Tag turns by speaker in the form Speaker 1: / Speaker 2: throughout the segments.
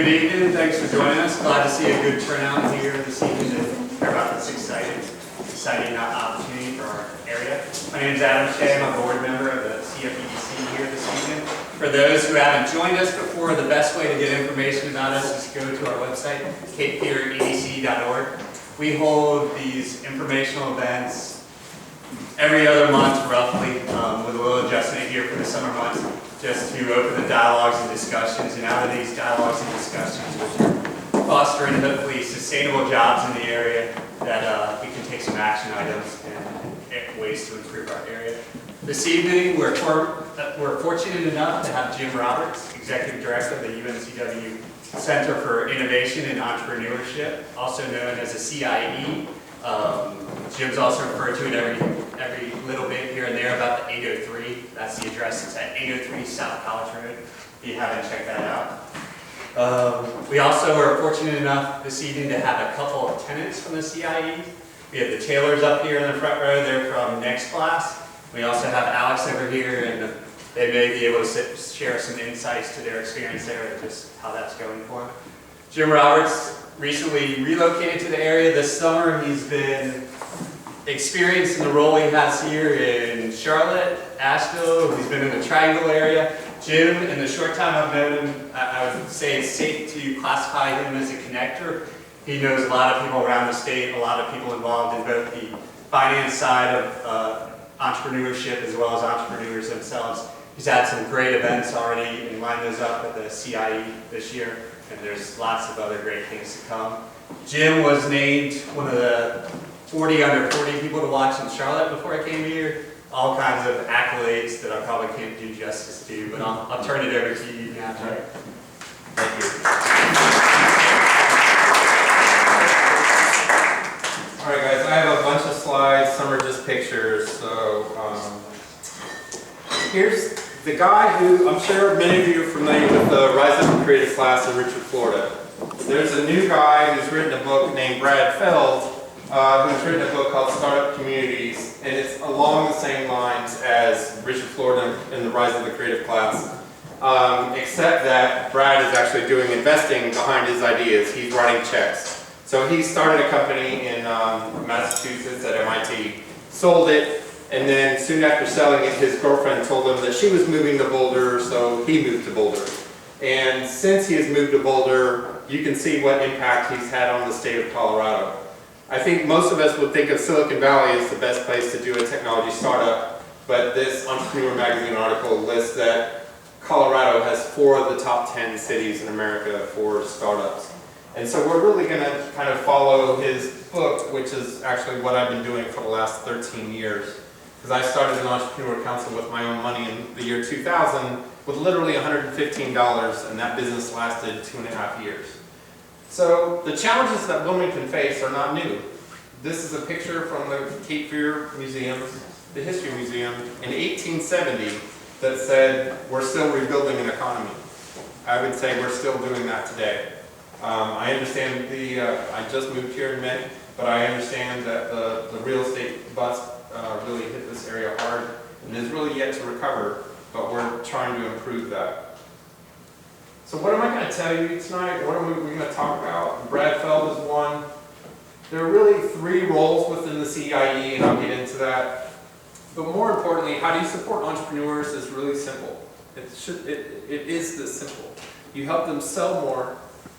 Speaker 1: Good evening. Thanks for joining us. Glad to see a good turnout here this evening to hear about this exciting opportunity for our area. My name is Adam Shea. I'm a board member of the CFEDC here this evening. For those who haven't joined us before, the best way to get information about us is to go to our website, capefearedc.org. We hold these informational events every other month, roughly, with a little adjustment here for the summer months, just to open the dialogues and discussions. And out of these dialogues and discussions, we're fostering hopefully sustainable jobs in the area that we can take some action items and ways to improve our area. This evening, we're fortunate enough to have Jim Roberts, Executive Director of the UNCW Center for Innovation and Entrepreneurship, also known as a CIE. Jim's also referred to it every little bit here and there about the 803. That's the address. It's at 803 South College Road, if you haven't checked that out. We also are fortunate enough this evening to have a couple of tenants from the CIE. We have the Taylors up here in the front row. They're from next class. We also have Alex over here, and they may be able to share some insights to their experience there and just how that's going for them. Jim Roberts recently relocated to the area this summer. He's been experienced in the role he has here in Charlotte, Asheville. He's been in the Triangle area. Jim, in the short time I've known him, I would say it's safe to classify him as a connector. He knows a lot of people around the state, a lot of people involved in both the finance side of entrepreneurship as well as entrepreneurs themselves. He's had some great events already and lined those up at the CIE this year, and there's lots of other great things to come. Jim was named one of the 40 under 40 people to watch in Charlotte before I came here. All kinds of accolades that I probably can't do justice to, but I'll turn it over to you now, Jim. Thank you.
Speaker 2: All right, guys, I have a bunch of slides. Some are just pictures. So here's the guy who I'm sure many of you are familiar with the Rise Up and Creative class in Richard, Florida. There's a new guy who's written a book named Brad Feld, who's written a book called Startup Communities, and it's along the same lines as Richard, Florida in the Rise of the Creative class, except that Brad is actually doing investing behind his ideas. He's writing checks. So he started a company in Massachusetts at MIT, sold it, and then soon after selling it, his girlfriend told him that she was moving to Boulder, so he moved to Boulder. And since he has moved to Boulder, you can see what impact he's had on the state of Colorado. I think most of us would think of Silicon Valley as the best place to do a technology startup, but this Entrepreneur Magazine article lists that Colorado has 4 of the top 10 cities in America for startups. And so we're really going to kind of follow his book, which is actually what I've been doing for the last 13 years. Because I started an entrepreneur council with my own money in the year 2000 with literally $115, and that business lasted 2.5 years. So the challenges that Wilmington face are not new. This is a picture from the Cape Fear Museum, the History Museum, in 1870 that said, we're still rebuilding an economy. I would say we're still doing that today. I understand I just moved here in May, but I understand that the real estate bust really hit this area hard and is really yet to recover, but we're trying to improve that. So what am I going to tell you tonight? What are we going to talk about? Brad Feld is one. There are really 3 roles within the CIE, and I'll get into that. But more importantly, how do you support entrepreneurs is really simple. It is this simple. You help them sell more.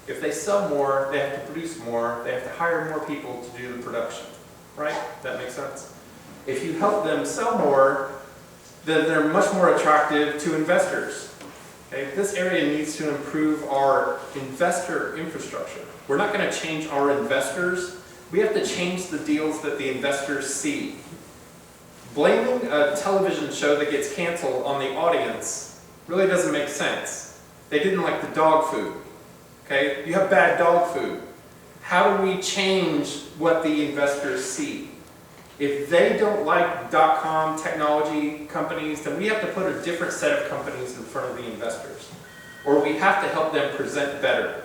Speaker 2: If they sell more, they have to produce more. They have to hire more people to do the production. Right? That makes sense? If you help them sell more, then they're much more attractive to investors. Okay? This area needs to improve our investor infrastructure. We're not going to change our investors. We have to change the deals that the investors see. Blaming a television show that gets canceled on the audience really doesn't make sense. They didn't like the dog food. Okay? You have bad dog food. How do we change what the investors see? If they don't like .com technology companies, then we have to put a different set of companies in front of the investors. Or we have to help them present better.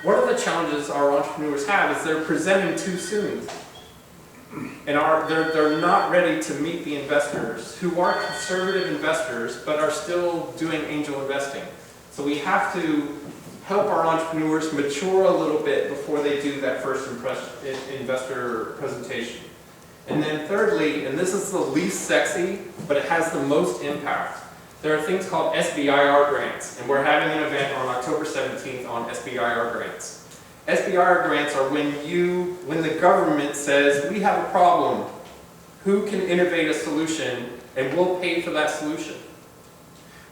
Speaker 2: One of the challenges our entrepreneurs have is they're presenting too soon. And they're not ready to meet the investors, who are conservative investors, but are still doing angel investing. So we have to help our entrepreneurs mature a little bit before they do that first investor presentation. And then thirdly, and this is the least sexy, but it has the most impact, there are things called SBIR grants, and we're having an event on October 17th on SBIR grants. SBIR grants are when the government says, we have a problem, who can innovate a solution, and we'll pay for that solution.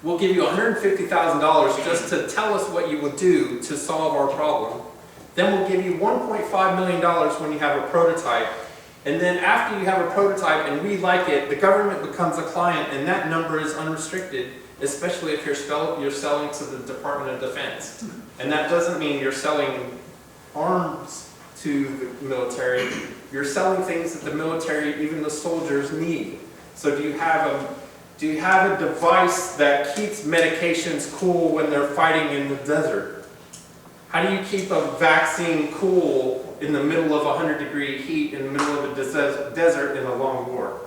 Speaker 2: We'll give you $150,000 just to tell us what you will do to solve our problem. Then we'll give you $1.5 million when you have a prototype. And then after you have a prototype and we like it, the government becomes a client, and that number is unrestricted, especially if you're selling to the Department of Defense. And that doesn't mean you're selling arms to the military. You're selling things that the military, even the soldiers, need. So do you have a device that keeps medications cool when they're fighting in the desert? How do you keep a vaccine cool in the middle of 100-degree heat in the middle of a desert in a long war?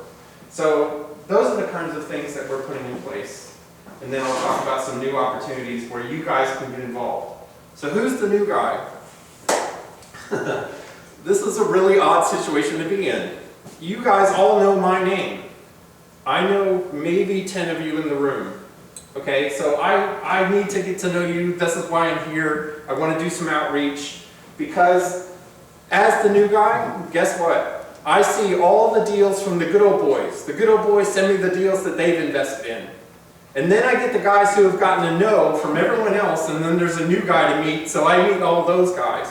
Speaker 2: So those are the kinds of things that we're putting in place. And then I'll talk about some new opportunities where you guys can get involved. So who's the new guy? This is a really odd situation to be in. You guys all know my name. I know maybe 10 of you in the room. Okay, so I need to get to know you. This is why I'm here. I want to do some outreach because as the new guy, guess what? I see all the deals from the good old boys. The good old boys send me the deals that they've invested in. And then I get the guys who have gotten a no from everyone else, and then there's a new guy to meet, so I meet all those guys.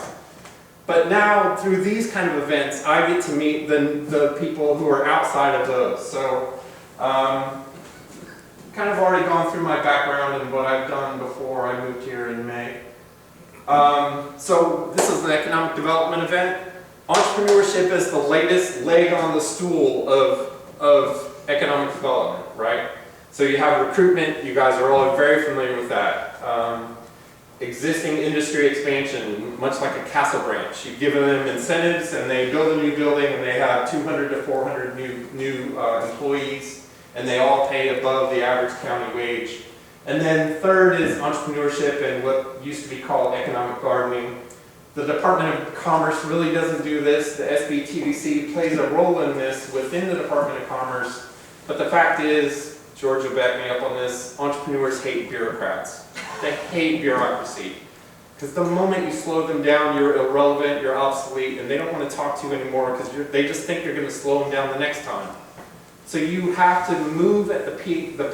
Speaker 2: But now, through these kind of events, I get to meet the people who are outside of those. So, kind of already gone through my background and what I've done before I moved here in May. So this is an economic development event. Entrepreneurship is the latest leg on the stool of economic development, right? So you have recruitment, you guys are all very familiar with that. Existing industry expansion, much like a castle branch. You've given them incentives and they build a new building and they have 200 to 400 new employees, and they all pay above the average county wage. And then third is entrepreneurship and what used to be called economic gardening. The Department of Commerce really doesn't do this. The CFEDC plays a role in this within the Department of Commerce. But the fact is, George will back me up on this, entrepreneurs hate bureaucrats. They hate bureaucracy. Because the moment you slow them down, you're irrelevant, you're obsolete, and they don't want to talk to you anymore because they just think you're going to slow them down the next time. So you have to move at the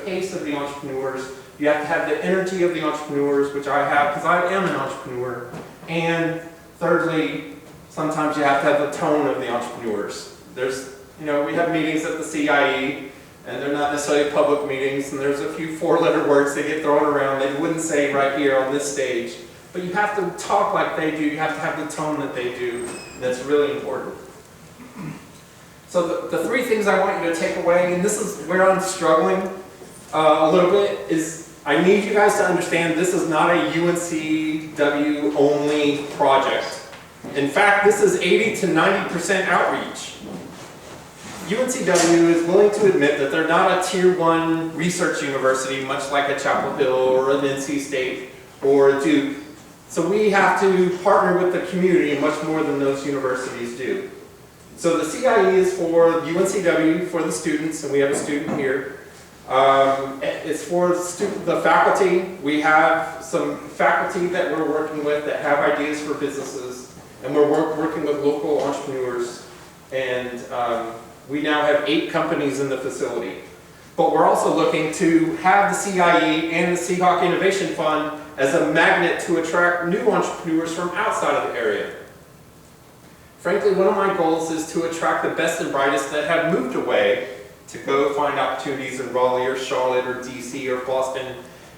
Speaker 2: pace of the entrepreneurs. You have to have the energy of the entrepreneurs, which I have because I am an entrepreneur. And thirdly, sometimes you have to have the tone of the entrepreneurs. We have meetings at the CIE, and they're not necessarily public meetings, and there's a few four-letter words that get thrown around that you wouldn't say right here on this stage. But you have to talk like they do. You have to have the tone that they do. That's really important. So the three things I want you to take away, and this is where I'm struggling a little bit, is I need you guys to understand this is not a UNCW only project. In fact, this is 80 to 90% outreach. UNCW is willing to admit that they're not a tier 1 research university, much like a Chapel Hill or an NC State or a Duke. So we have to partner with the community much more than those universities do. So the CIE is for UNCW, for the students, and we have a student here. It's for the faculty. We have some faculty that we're working with that have ideas for businesses, and we're working with local entrepreneurs. And we now have 8 companies in the facility. But we're also looking to have the CIE and the Seahawk Innovation Fund as a magnet to attract new entrepreneurs from outside of the area. Frankly, one of my goals is to attract the best and brightest that have moved away to go find opportunities in Raleigh or Charlotte or DC or Boston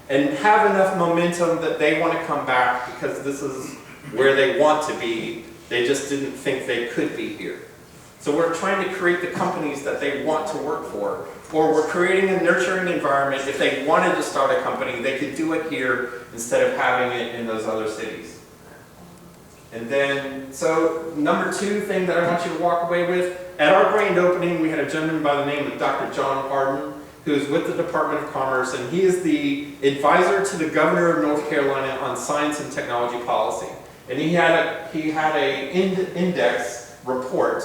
Speaker 2: and have enough momentum that they want to come back because this is where they want to be. They just didn't think they could be here. So we're trying to create the companies that they want to work for. Or we're creating a nurturing environment. If they wanted to start a company, they could do it here instead of having it in those other cities. And then, so number 2 thing that I want you to walk away with, at our grand opening, we had a gentleman by the name of Dr. John Harden, who's with the Department of Commerce, and he is the advisor to the governor of North Carolina on science and technology policy. And he had a index report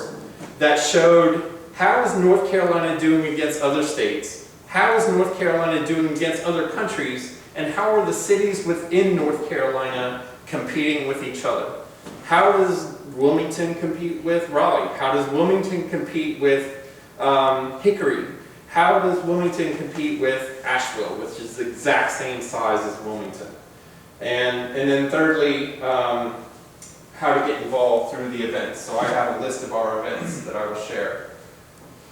Speaker 2: that showed how is North Carolina doing against other states, how is North Carolina doing against other countries, and how are the cities within North Carolina competing with each other. How does Wilmington compete with Raleigh? How does Wilmington compete with Hickory? How does Wilmington compete with Asheville, which is the exact same size as Wilmington? And then thirdly, how to get involved through the events. So I have a list of our events that I will share.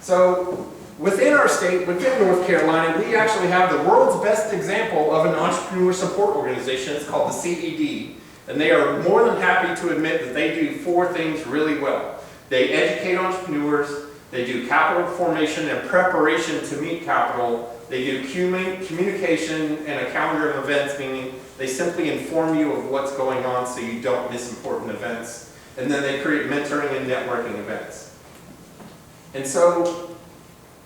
Speaker 2: So within our state, within North Carolina, we actually have the world's best example of an entrepreneur support organization. It's called the CED. And they are more than happy to admit that they do 4 things really well. They educate entrepreneurs, they do capital formation and preparation to meet capital, they do communication and a calendar of events, meaning they simply inform you of what's going on so you don't miss important events. And then they create mentoring and networking events. And so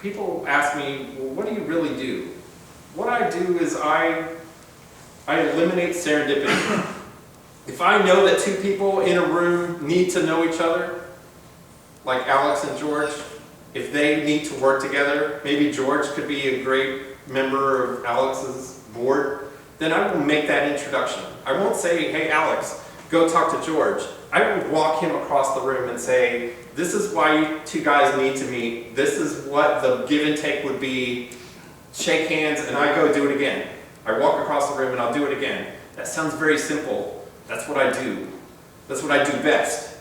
Speaker 2: people ask me, well, what do you really do? What I do is I eliminate serendipity. If I know that 2 people in a room need to know each other, like Alex and George, if they need to work together, maybe George could be a great member of Alex's board, then I will make that introduction. I won't say, hey Alex, go talk to George. I would walk him across the room and say, this is why you 2 guys need to meet. This is what the give and take would be. Shake hands, and I go do it again. I walk across the room and I'll do it again. That sounds very simple. That's what I do. That's what I do best.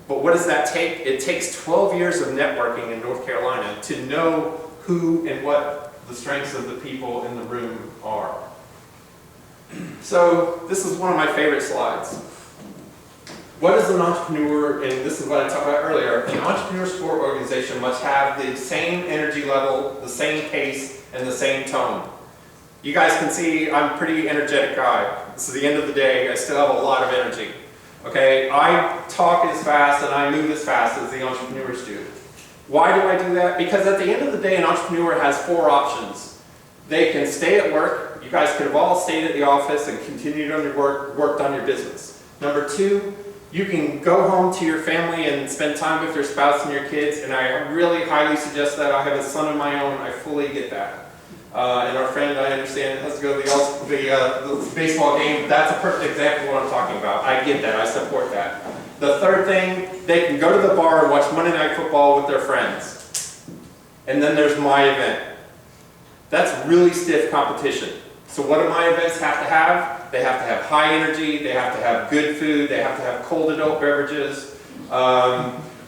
Speaker 2: But what does that take? It takes 12 years of networking in North Carolina to know who and what the strengths of the people in the room are. So this is one of my favorite slides. What is an entrepreneur, and this is what I talked about earlier, an entrepreneur support organization must have the same energy level, the same pace, and the same tone. You guys can see I'm a pretty energetic guy. This is the end of the day. I still have a lot of energy. Okay, I talk as fast and I move as fast as the entrepreneurs do. Why do I do that? Because at the end of the day, an entrepreneur has 4 options. They can stay at work. You guys could have all stayed at the office and continued on your work, worked on your business. Number 2, you can go home to your family and spend time with your spouse and your kids, and I really highly suggest that. I have a son of my own. I fully get that. And our friend, I understand, has to go to the baseball game. That's a perfect example of what I'm talking about. I get that. I support that. The third thing, they can go to the bar and watch Monday Night Football with their friends. And then there's my event. That's really stiff competition. So what do my events have to have? They have to have high energy. They have to have good food. They have to have cold adult beverages.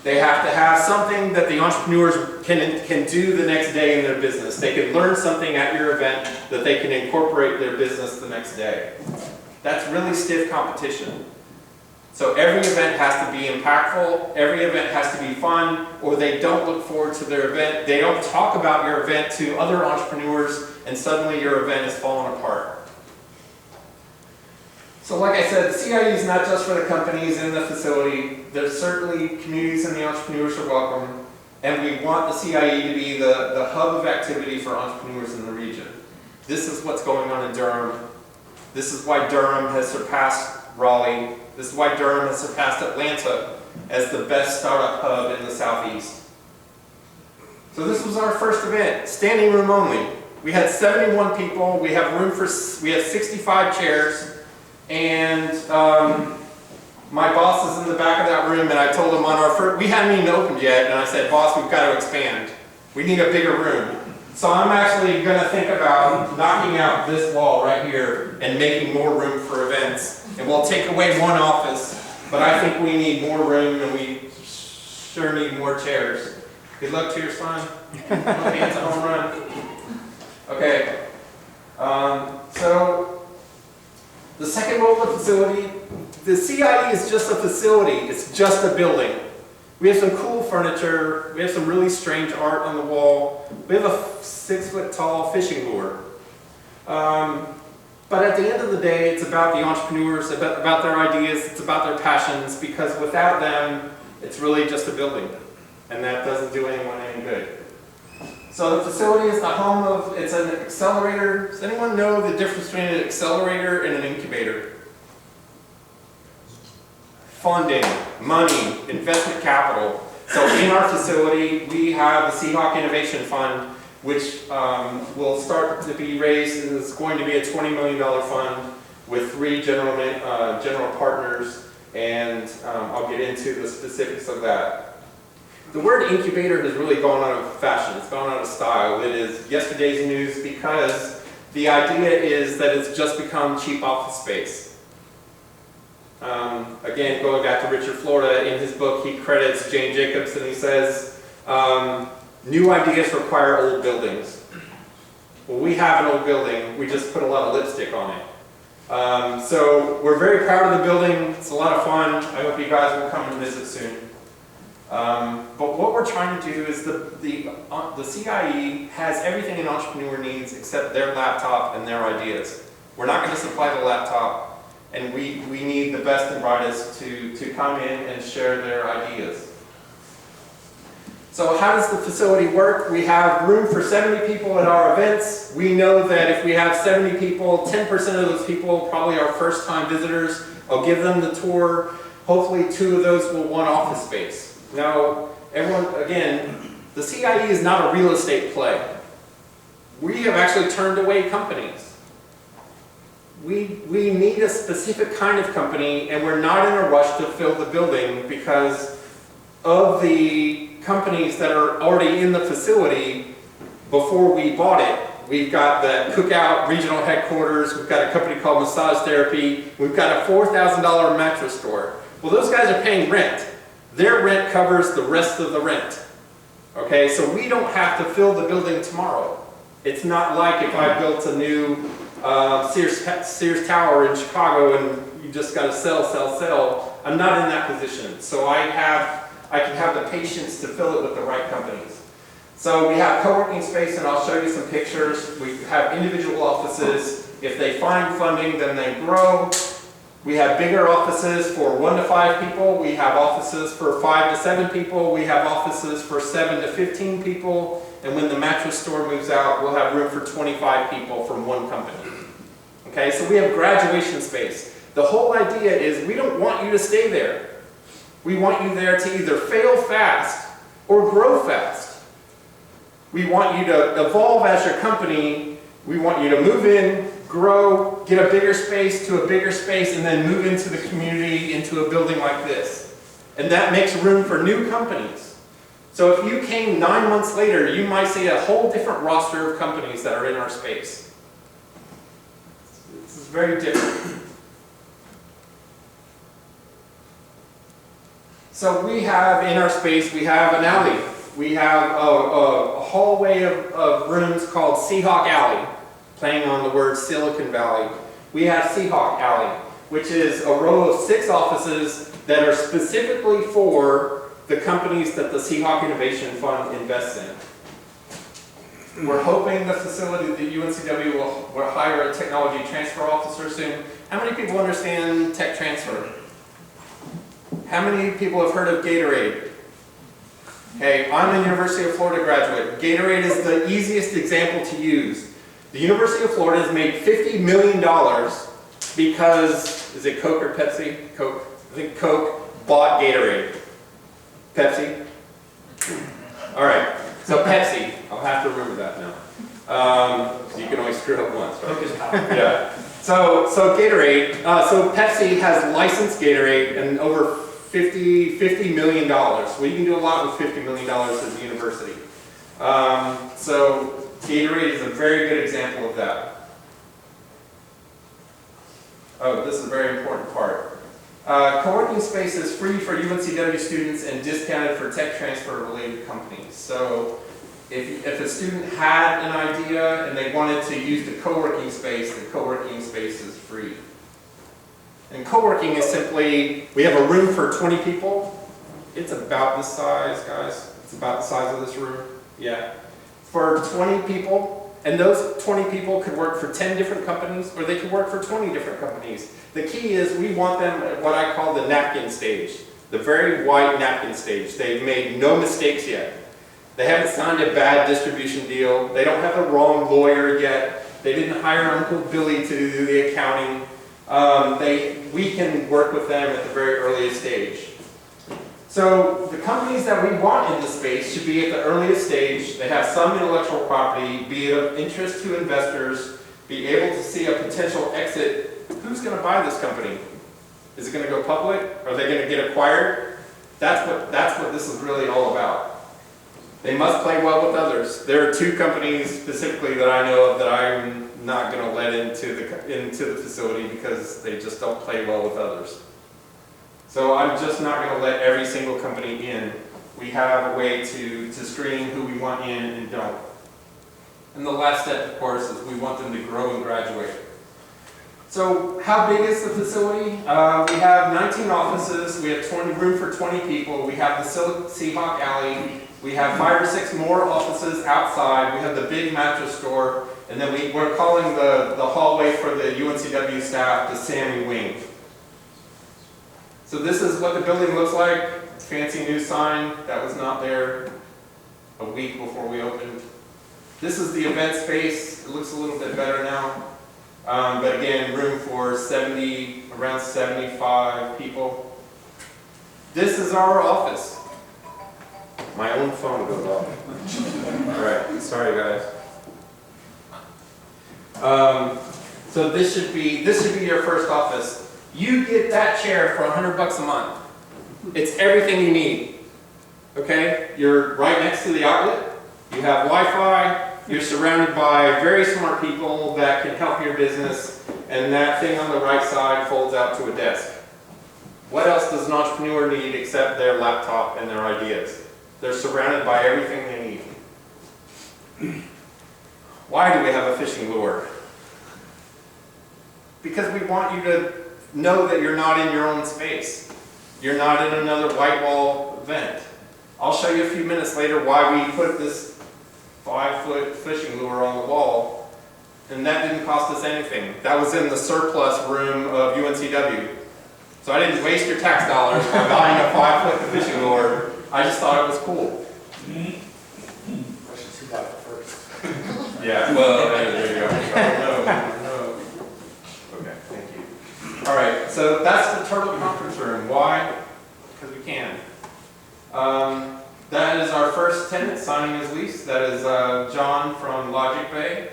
Speaker 2: They have to have something that the entrepreneurs can do the next day in their business. They can learn something at your event that they can incorporate their business the next day. That's really stiff competition. So every event has to be impactful, every event has to be fun, or they don't look forward to their event. They don't talk about your event to other entrepreneurs, and suddenly your event is falling apart. So like I said, the CIE is not just for the companies in the facility. There's certainly communities and the entrepreneurs are welcome. And we want the CIE to be the hub of activity for entrepreneurs in the region. This is what's going on in Durham. This is why Durham has surpassed Raleigh. This is why Durham has surpassed Atlanta as the best startup hub in the Southeast. So this was our first event, standing room only. We had 71 people. We have 65 chairs. And my boss is in the back of that room, and I told him on our first, we hadn't even opened yet, and I said, boss, we've got to expand. We need a bigger room. So I'm actually going to think about knocking out this wall right here and making more room for events. And we'll take away one office, but I think we need more room, and we sure need more chairs. Good luck to your son. Hope he hits a home run. Okay. So the second role of the facility, the CIE is just a facility. It's just a building. We have some cool furniture. We have some really strange art on the wall. We have a 6-foot-tall fishing lure. But at the end of the day, it's about the entrepreneurs, about their ideas, it's about their passions, because without them, it's really just a building. And that doesn't do anyone any good. So the facility is the home of, it's an accelerator. Does anyone know the difference between an accelerator and an incubator? Funding, money, investment capital. So in our facility, we have the Seahawk Innovation Fund, which will start to be raised, and it's going to be a $20 million fund with 3 general partners, and I'll get into the specifics of that. The word incubator has really gone out of fashion. It's gone out of style. It is yesterday's news because the idea is that it's just become cheap office space. Again, going back to Richard Florida, in his book he credits Jane Jacobs, and he says, new ideas require old buildings. Well, we have an old building, we just put a lot of lipstick on it. So we're very proud of the building, it's a lot of fun. I hope you guys will come and visit soon. But what we're trying to do is the CIE has everything an entrepreneur needs except their laptop and their ideas. We're not going to supply the laptop, and we need the best and brightest to come in and share their ideas. So how does the facility work? We have room for 70 people at our events. We know that if we have 70 people, 10% of those people probably are first-time visitors. I'll give them the tour. Hopefully 2 of those will want office space. Now, everyone, again, the CIE is not a real estate play. We have actually turned away companies. We need a specific kind of company, and we're not in a rush to fill the building because of the companies that are already in the facility. Before we bought it, we've got the Cookout Regional Headquarters, we've got a company called Massage Therapy, we've got a $4,000 mattress store. Well, those guys are paying rent. Their rent covers the rest of the rent. Okay, so we don't have to fill the building tomorrow. It's not like if I built a new Sears Tower in Chicago and you just got to sell. I'm not in that position. So I can have the patience to fill it with the right companies. So we have co-working space, and I'll show you some pictures. We have individual offices. If they find funding, then they grow. We have bigger offices for 1 to 5 people. We have offices for 5 to 7 people. We have offices for 7 to 15 people. And when the mattress store moves out, we'll have room for 25 people from one company. Okay, so we have graduation space. The whole idea is we don't want you to stay there. We want you there to either fail fast or grow fast. We want you to evolve as your company. We want you to move in, grow, get a bigger space to a bigger space, and then move into the community, into a building like this. And that makes room for new companies. So if you came 9 months later, you might see a whole different roster of companies that are in our space. This is very different. So we have in our space, we have an alley. We have a hallway of rooms called Seahawk Alley, playing on the word Silicon Valley. We have Seahawk Alley, which is a row of 6 offices that are specifically for the companies that the Seahawk Innovation Fund invests in. We're hoping the facility, the UNCW, will hire a technology transfer officer soon. How many people understand tech transfer? How many people have heard of Gatorade? Hey, I'm a University of Florida graduate. Gatorade is the easiest example to use. The University of Florida has made $50 million because, is it Coke or Pepsi? Coke. I think Coke bought Gatorade. Pepsi? All right, so Pepsi. I'll have to remember that now. You can only screw up once, right? Yeah. So Gatorade, so Pepsi has licensed Gatorade and over $50 million. Well, you can do a lot with $50 million as a university. So Gatorade is a very good example of that. Oh, this is a very important part. Co-working space is free for UNCW students and discounted for tech transfer related companies. So if a student had an idea and they wanted to use the co-working space is free. And co-working is simply, we have a room for 20 people. It's about this size, guys. It's about the size of this room. Yeah. For 20 people, and those 20 people could work for 10 different companies, or they could work for 20 different companies. The key is we want them at what I call the napkin stage, the very white napkin stage. They've made no mistakes yet. They haven't signed a bad distribution deal. They don't have the wrong lawyer yet. They didn't hire Uncle Billy to do the accounting. We can work with them at the very earliest stage. So the companies that we want in the space should be at the earliest stage. They have some intellectual property, be it of interest to investors, be able to see a potential exit. Who's going to buy this company? Is it going to go public? Are they going to get acquired? That's what this is really all about. They must play well with others. There are two companies specifically that I know of that I'm not going to let into the facility because they just don't play well with others. So I'm just not going to let every single company in. We have a way to screen who we want in and don't. And the last step, of course, is we want them to grow and graduate. So how big is the facility? We have 19 offices. We have room for 20 people. We have the Seahawk Alley. We have 5 or 6 more offices outside. We have the big mattress store. And then we're calling the hallway for the UNCW staff the Sammy Wing. So this is what the building looks like. Fancy new sign that was not there a week before we opened. This is the event space. It looks a little bit better now. But again, room for around 75 people. This is our office. My own phone goes off. All right, sorry guys. So this should be your first office. You get that chair for $100 a month. It's everything you need. Okay? You're right next to the outlet. You have Wi-Fi. You're surrounded by very smart people that can help your business. And that thing on the right side folds out to a desk. What else does an entrepreneur need except their laptop and their ideas? They're surrounded by everything they need. Why do we have a fishing lure? Because we want you to know that you're not in your own space. You're not in another white wall event. I'll show you a few minutes later why we put this 5-foot fishing lure on the wall, and that didn't cost us anything. That was in the surplus room of UNCW. So I didn't waste your tax dollars by buying a 5-foot fishing lure. I just thought it was cool.
Speaker 3: I should see that first.
Speaker 2: Yeah, well, there you go. No. Okay, thank you. All right, so that's the Turtle Conference Room. Why? Because we can. That is our first tenant signing his lease. That is John from Logic Bay.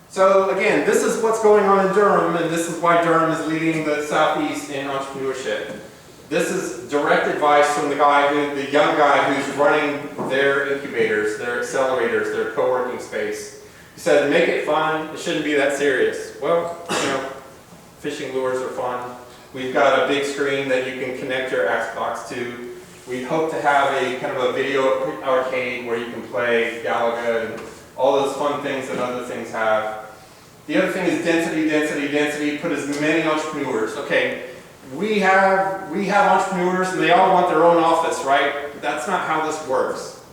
Speaker 2: So again, this is what's going on in Durham, and this is why Durham is leading the Southeast in entrepreneurship. This is direct advice from the young guy who's running their incubators, their accelerators, their co-working space. He said, make it fun, it shouldn't be that serious. Well, fishing lures are fun. We've got a big screen that you can connect your Xbox to. We hope to have a kind of a video arcade where you can play Galaga and all those fun things that other things have. The other thing is density, put as many entrepreneurs. Okay, we have entrepreneurs and they all want their own office, right? That's not how this works.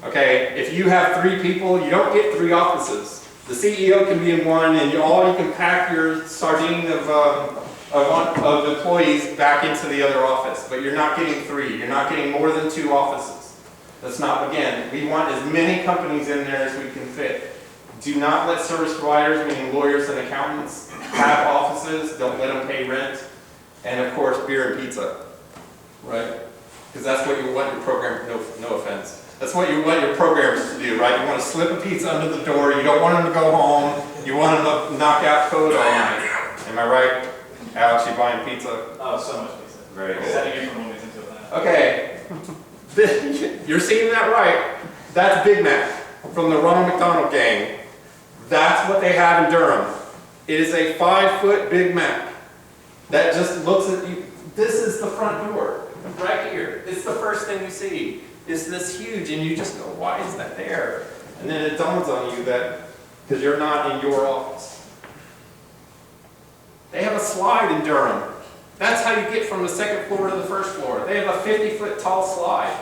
Speaker 2: Okay, if you have 3 people, you don't get 3 offices. The CEO can be in one and you can pack your sardine of employees back into the other office, but you're not getting 3. You're not getting more than 2 offices. That's not, again, we want as many companies in there as we can fit. Do not let service providers, meaning lawyers and accountants, have offices. Don't let them pay rent. And of course, beer and pizza, right? Because that's what you want your program, no offense. That's what you want your programmers to do, right? You want to slip a pizza under the door. You don't want them to go home. You want them to knock out code all night. Am I right? Alex, you buying pizza?
Speaker 3: Oh, so much pizza.
Speaker 2: Very good.
Speaker 3: Setting it from Wilmington to Atlanta.
Speaker 2: Okay. You're seeing that right. That's Big Mac from the Ronald McDonald gang. That's what they have in Durham. It is a 5-foot Big Mac that just looks at you. This is the front door, right here. It's the first thing you see. It's this huge, and you just go, why is that there? And then it dawns on you that, because you're not in your office. They have a slide in Durham. That's how you get from the 2nd floor to the 1st floor. They have a 50-foot tall slide.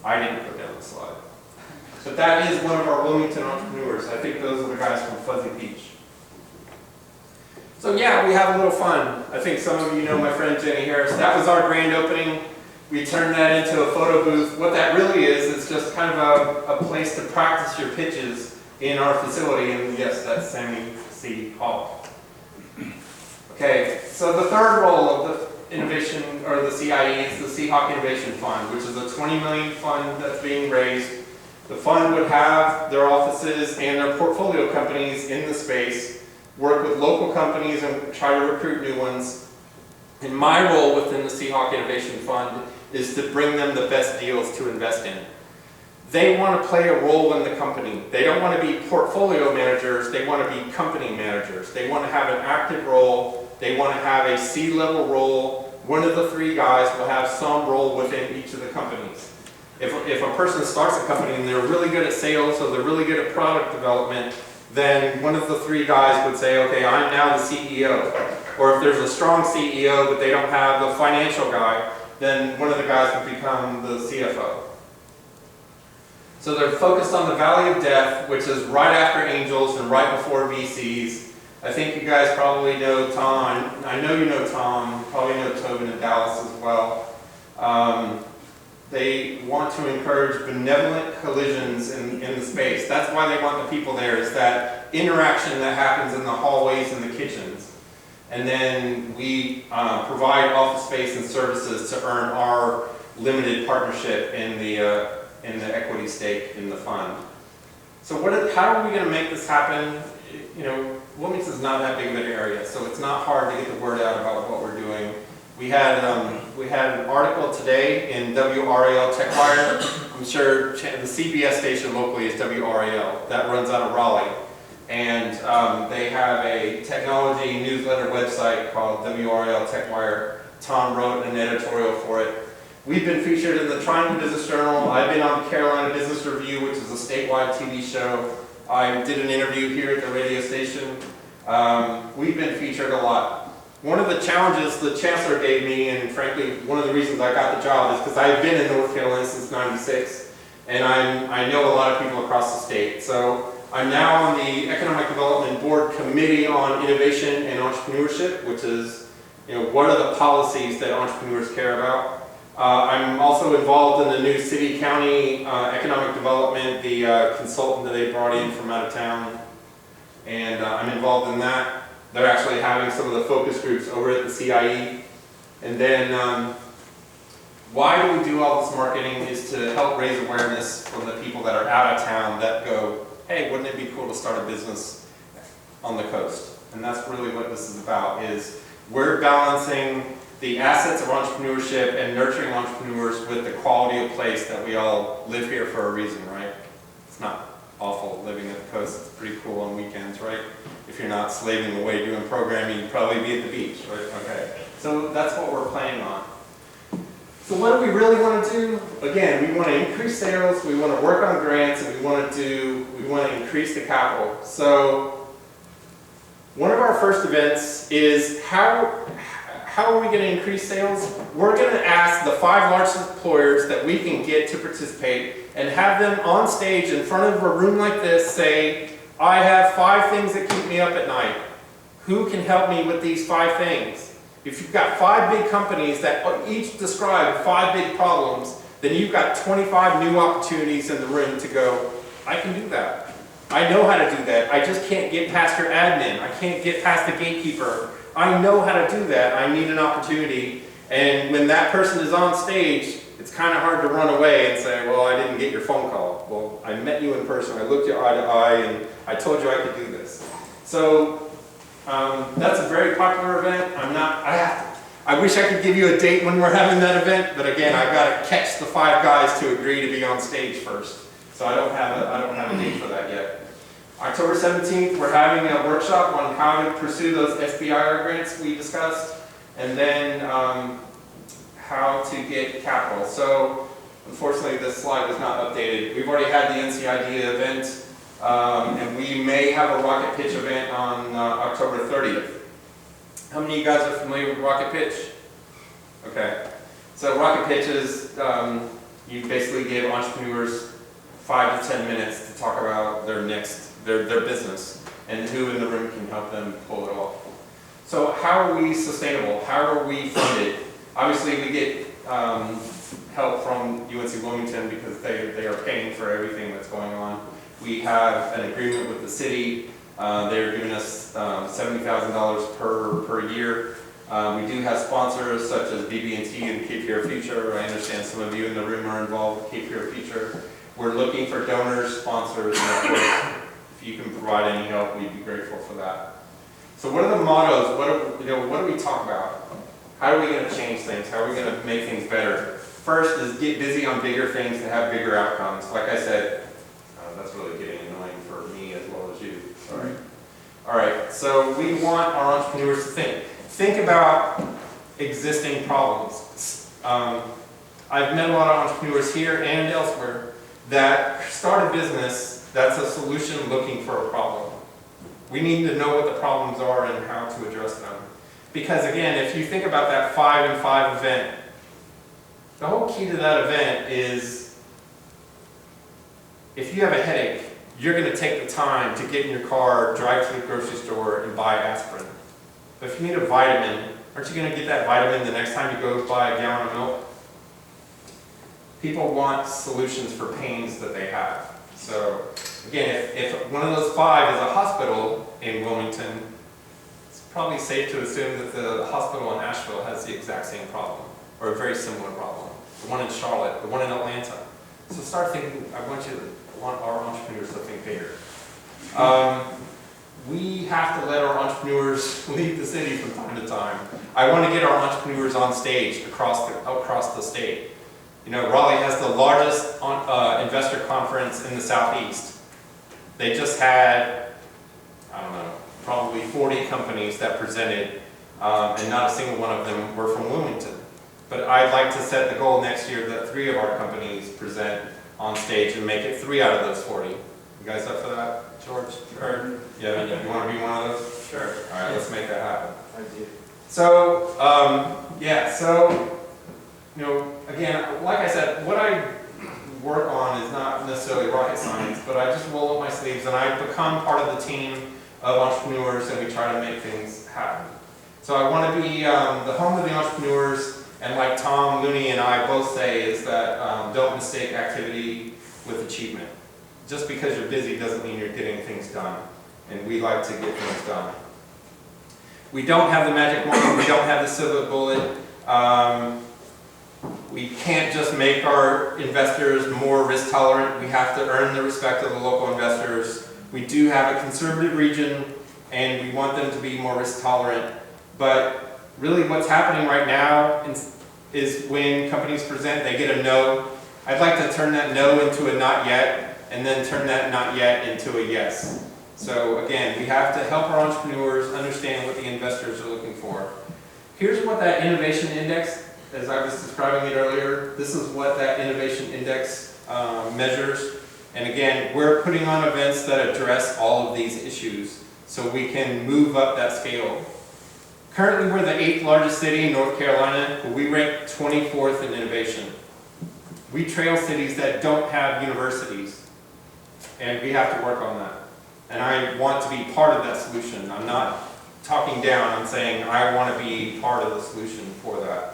Speaker 2: I didn't put down the slide. But that is one of our Wilmington entrepreneurs. I think those are the guys from Fuzzy Peach. So yeah, we have a little fun. I think some of you know my friend Jenny Harris. That was our grand opening. we turned that into a photo booth. What that really is, it's just kind of a place to practice your pitches in our facility, and yes, that's Sammy C. Hall. Okay, so the third role of the innovation, or the CIE, is the Seahawk Innovation Fund, which is a $20 million fund that's being raised. The fund would have their offices and their portfolio companies in the space, work with local companies and try to recruit new ones. And my role within the Seahawk Innovation Fund is to bring them the best deals to invest in. They want to play a role in the company. They don't want to be portfolio managers, they want to be company managers. They want to have an active role, they want to have a C-level role. One of the three guys will have some role within each of the companies. If a person starts a company and they're really good at sales or they're really good at product development, then one of the three guys would say, okay, I'm now the CEO. Or if there's a strong CEO but they don't have the financial guy, then one of the guys would become the CFO. So they're focused on the Valley of Death, which is right after angels and right before VCs. I think you guys probably know Tom. I know you know Tom. You probably know Tobin in Dallas as well. They want to encourage benevolent collisions in the space. That's why they want the people there, is that interaction that happens in the hallways and the kitchens. And then we provide office space and services to earn our limited partnership in the equity stake in the fund. So how are we going to make this happen? You know, Wilmington is not that big of an area, so it's not hard to get the word out about what we're doing. We had an article today in WRAL TechWire. I'm sure the CBS station locally is WRAL. That runs out of Raleigh. And they have a technology newsletter website called WRAL TechWire. Tom wrote an editorial for it. We've been featured in the Triangle Business Journal. I've been on the Carolina Business Review, which is a statewide TV show. I did an interview here at the radio station. We've been featured a lot. One of the challenges the chancellor gave me, and frankly, one of the reasons I got the job, is because I've been in North Carolina since '96, and I know a lot of people across the state. So I'm now on the Economic Development Board Committee on Innovation and Entrepreneurship, which is, you know, what are the policies that entrepreneurs care about. I'm also involved in the new city-county economic development, the consultant that they brought in from out of town, and I'm involved in that. They're actually having some of the focus groups over at the CIE. And then why do we do all this marketing is to help raise awareness from the people that are out of town that go, hey, wouldn't it be cool to start a business on the coast? And that's really what this is about, is we're balancing the assets of entrepreneurship and nurturing entrepreneurs with the quality of place that we all live here for a reason, right? It's not awful living at the coast. It's pretty cool on weekends, right? If you're not slaving away doing programming, you'd probably be at the beach, right? Okay. So that's what we're planning on. So what do we really want to do? Again, we want to increase sales, we want to work on grants, and we want to increase the capital. So one of our first events is how are we going to increase sales? We're going to ask the 5 largest employers that we can get to participate and have them on stage in front of a room like this say, I have 5 things that keep me up at night. Who can help me with these 5 things? If you've got 5 big companies that each describe 5 big problems, then you've got 25 new opportunities in the room to go, I can do that. I know how to do that. I just can't get past your admin. I can't get past the gatekeeper. I know how to do that. I need an opportunity. And when that person is on stage, it's kind of hard to run away and say, well, I didn't get your phone call. Well, I met you in person. I looked you eye to eye, and I told you I could do this. So that's a very popular event. I wish I could give you a date when we're having that event, but again, I've got to catch the 5 guys to agree to be on stage first. So I don't have a date for that yet. October 17th, we're having a workshop on how to pursue those SBIR grants we discussed, and then how to get capital. So unfortunately, this slide was not updated. We've already had the NCID event, and we may have a rocket pitch event on October 30th. How many of you guys are familiar with rocket pitch? Okay. So rocket pitch is, you basically give entrepreneurs 5 to 10 minutes to talk about their business and who in the room can help them pull it off. So how are we sustainable? How are we funded? Obviously we get help from UNC Wilmington because they are paying for everything that's going on. We have an agreement with the city. They're giving us $70,000 per year. We do have sponsors such as BB&T and Cape Fear Future. I understand some of you in the room are involved with Cape Fear Future. We're looking for donors, sponsors, and of course, if you can provide any help, we'd be grateful for that. So what are the mottos? What do we talk about? How are we going to change things? How are we going to make things better? First is get busy on bigger things to have bigger outcomes. Like I said, that's really getting annoying for me as well as you. Sorry. All right, so we want our entrepreneurs to think. Think about existing problems. I've met a lot of entrepreneurs here and elsewhere that start a business that's a solution looking for a problem. We need to know what the problems are and how to address them. Because again, if you think about that 5 and 5 event, the whole key to that event is if you have a headache, you're going to take the time to get in your car, drive to the grocery store, and buy aspirin. But if you need a vitamin, aren't you going to get that vitamin the next time you go buy a gallon of milk? People want solutions for pains that they have. So again, if one of those 5 is a hospital in Wilmington, it's probably safe to assume that the hospital in Asheville has the exact same problem, or a very similar problem. The one in Charlotte, the one in Atlanta. So start thinking, I want our entrepreneurs to think bigger. We have to let our entrepreneurs leave the city from time to time. I want to get our entrepreneurs on stage across the state. You know, Raleigh has the largest investor conference in the Southeast. They just had, I don't know, probably 40 companies that presented, and not a single one of them were from Wilmington. But I'd like to set the goal next year that 3 of our companies present on stage and make it 3 out of those 40. You guys up for that, George? Sure. Yeah, you want to be one of those? Sure. All right, let's make that happen.
Speaker 3: I do.
Speaker 2: So, you know, again, like I said, what I work on is not necessarily rocket science, but I just roll up my sleeves and I become part of the team of entrepreneurs and we try to make things happen. So I want to be the home of the entrepreneurs, and like Tom Looney and I both say is that don't mistake activity with achievement. Just because you're busy doesn't mean you're getting things done, and we like to get things done. We don't have the magic wand, we don't have the silver bullet. We can't just make our investors more risk tolerant. We have to earn the respect of the local investors. We do have a conservative region and we want them to be more risk tolerant. But really what's happening right now is when companies present, they get a no. I'd like to turn that no into a not yet and then turn that not yet into a yes. So again, we have to help our entrepreneurs understand what the investors are looking for. Here's what that innovation index, as I was describing it earlier, this is what that innovation index measures. And again, we're putting on events that address all of these issues so we can move up that scale. Currently, we're the 8th largest city in North Carolina, but we rank 24th in innovation. We trail cities that don't have universities, and we have to work on that. And I want to be part of that solution. I'm not talking down, I'm saying I want to be part of the solution for that.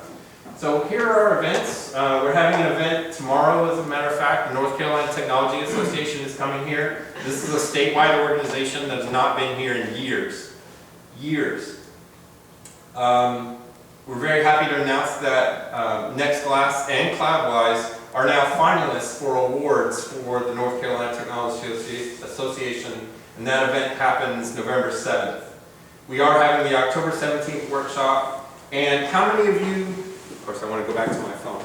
Speaker 2: So here are our events. We're having an event tomorrow, as a matter of fact. The North Carolina Technology Association is coming here. This is a statewide organization that has not been here in years. We're very happy to announce that NextGlass and CloudWise are now finalists for awards for the North Carolina Technology Association, and that event happens November 7th. We are having the October 17th workshop, and how many of you, of course I want to go back to my phone,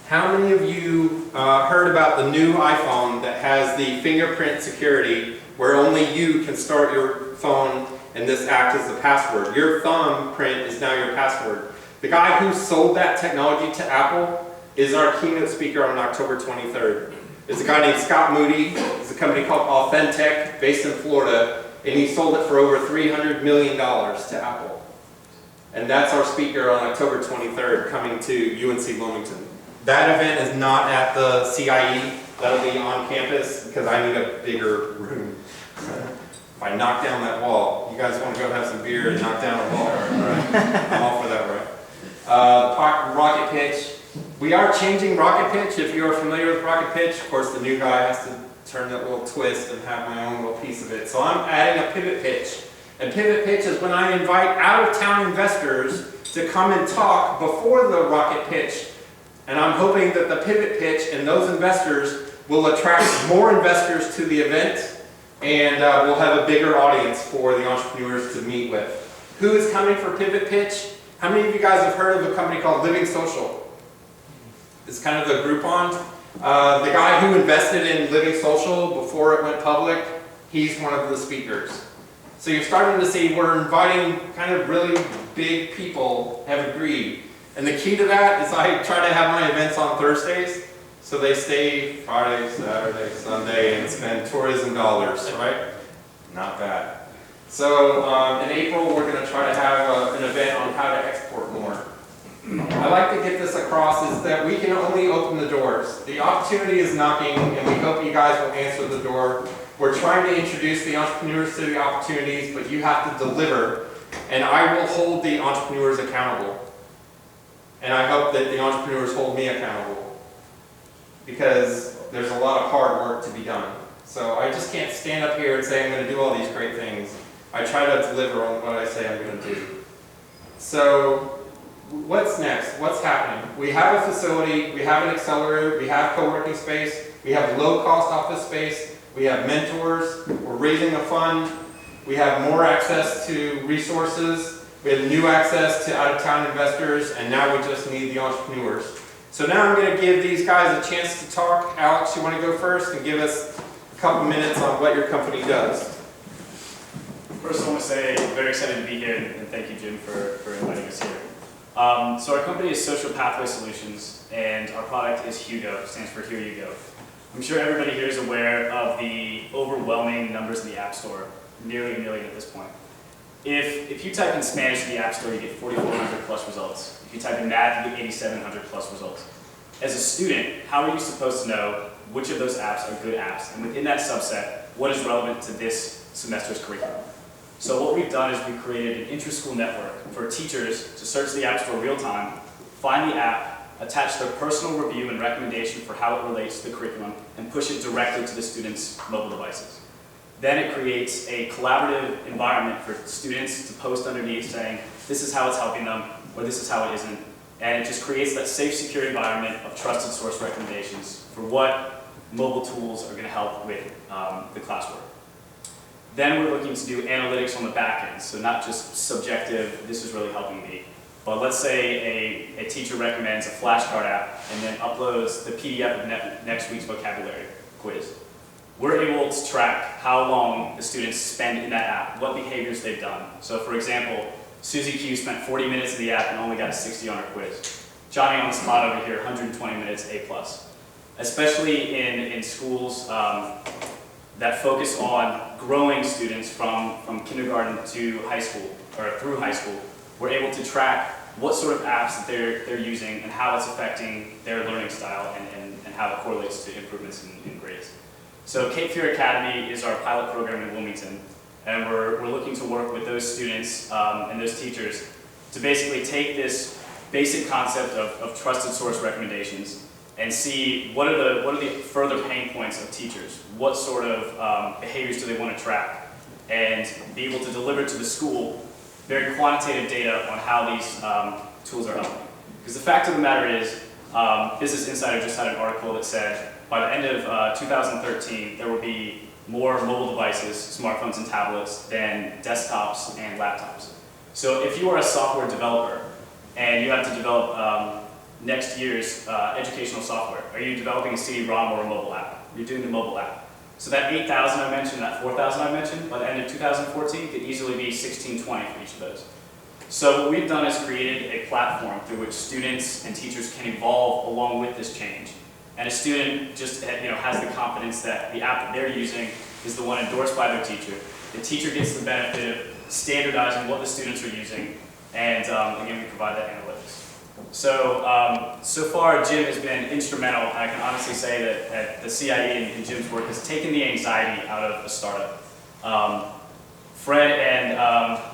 Speaker 2: how many of you heard about the new iPhone that has the fingerprint security where only you can start your phone and this acts as the password? Your thumbprint is now your password. The guy who sold that technology to Apple is our keynote speaker on October 23rd. It's a guy named Scott Moody. It's a company called Authentic, based in Florida, and he sold it for over $300 million to Apple. And that's our speaker on October 23rd, coming to UNC Wilmington. That event is not at the CIE. That'll be on campus because I need a bigger room. If I knock down that wall, you guys want to go have some beer and knock down a wall? Right? I'm all for that, right? Rocket pitch. We are changing rocket pitch. If you are familiar with rocket pitch, of course the new guy has to turn that little twist and have my own little piece of it. So I'm adding a pivot pitch. And pivot pitch is when I invite out-of-town investors to come and talk before the rocket pitch. And I'm hoping that the pivot pitch and those investors will attract more investors to the event, and we'll have a bigger audience for the entrepreneurs to meet with. Who is coming for pivot pitch? How many of you guys have heard of a company called Living Social? It's kind of the Groupon. The guy who invested in Living Social before it went public, he's one of the speakers. So you're starting to see we're inviting kind of really big people have agreed. And the key to that is I try to have my events on Thursdays, so they stay Friday, Saturday, Sunday, and spend tourism dollars, right? Not bad. So in April, we're going to try to have an event on how to export more. I like to get this across is that we can only open the doors. The opportunity is knocking, and we hope you guys will answer the door. We're trying to introduce the entrepreneurs to the opportunities, but you have to deliver, and I will hold the entrepreneurs accountable. And I hope that the entrepreneurs hold me accountable, because there's a lot of hard work to be done. So I just can't stand up here and say I'm going to do all these great things. I try to deliver on what I say I'm going to do. So what's next? What's happening? We have a facility, we have an accelerator, we have co-working space, we have low-cost office space, we have mentors, we're raising a fund, we have more access to resources, we have new access to out-of-town investors, and now we just need the entrepreneurs. So now I'm going to give these guys a chance to talk. Alex, you want to go first and give us a couple minutes on what your company does?
Speaker 3: First, I want to say I'm very excited to be here, and thank you, Jim, for inviting us here. So our company is Social Pathway Solutions, and our product is Hugo, stands for Here You Go. I'm sure everybody here is aware of the overwhelming numbers in the App Store, nearly a million at this point. If you type in Spanish in the App Store, you get 4,400 plus results. If you type in math, you get 8,700 plus results. As a student, how are you supposed to know which of those apps are good apps? And within that subset, what is relevant to this semester's curriculum? So what we've done is we've created an intra-school network for teachers to search the App Store real time, find the app, attach their personal review and recommendation for how it relates to the curriculum, and push it directly to the students' mobile devices. Then it creates a collaborative environment for students to post underneath saying, this is how it's helping them, or this is how it isn't. And it just creates that safe, secure environment of trusted source recommendations for what mobile tools are going to help with the classwork. Then we're looking to do analytics on the back end, so not just subjective, this is really helping me. But let's say a teacher recommends a flashcard app and then uploads the PDF of next week's vocabulary quiz. We're able to track how long the students spend in that app, what behaviors they've done. So for example, Susie Q spent 40 minutes in the app and only got a 60 on her quiz. Johnny on the spot over here, 120 minutes, A+. Especially in schools that focus on growing students from kindergarten to high school, or through high school, we're able to track what sort of apps that they're using and how it's affecting their learning style and how it correlates to improvements in grades. So Cape Fear Academy is our pilot program in Wilmington, and we're looking to work with those students and those teachers to basically take this basic concept of trusted source recommendations and see what are the further pain points of teachers, what sort of behaviors do they want to track, and be able to deliver to the school very quantitative data on how these tools are helping. Because the fact of the matter is, Business Insider just had an article that said by the end of 2013, there will be more mobile devices, smartphones and tablets, than desktops and laptops. So if you are a software developer and you have to develop next year's educational software, are you developing a CD-ROM or a mobile app? You're doing the mobile app. So that 8,000 I mentioned, that 4,000 I mentioned, by the end of 2014 could easily be 1,620 for each of those. So what we've done is created a platform through which students and teachers can evolve along with this change. And a student just has the confidence that the app that they're using is the one endorsed by their teacher. The teacher gets the benefit of standardizing what the students are using, and again, we provide that analytics. So, so far Jim has been instrumental, and I can honestly say that the CIE and Jim's work has taken the anxiety out of a startup. Fred and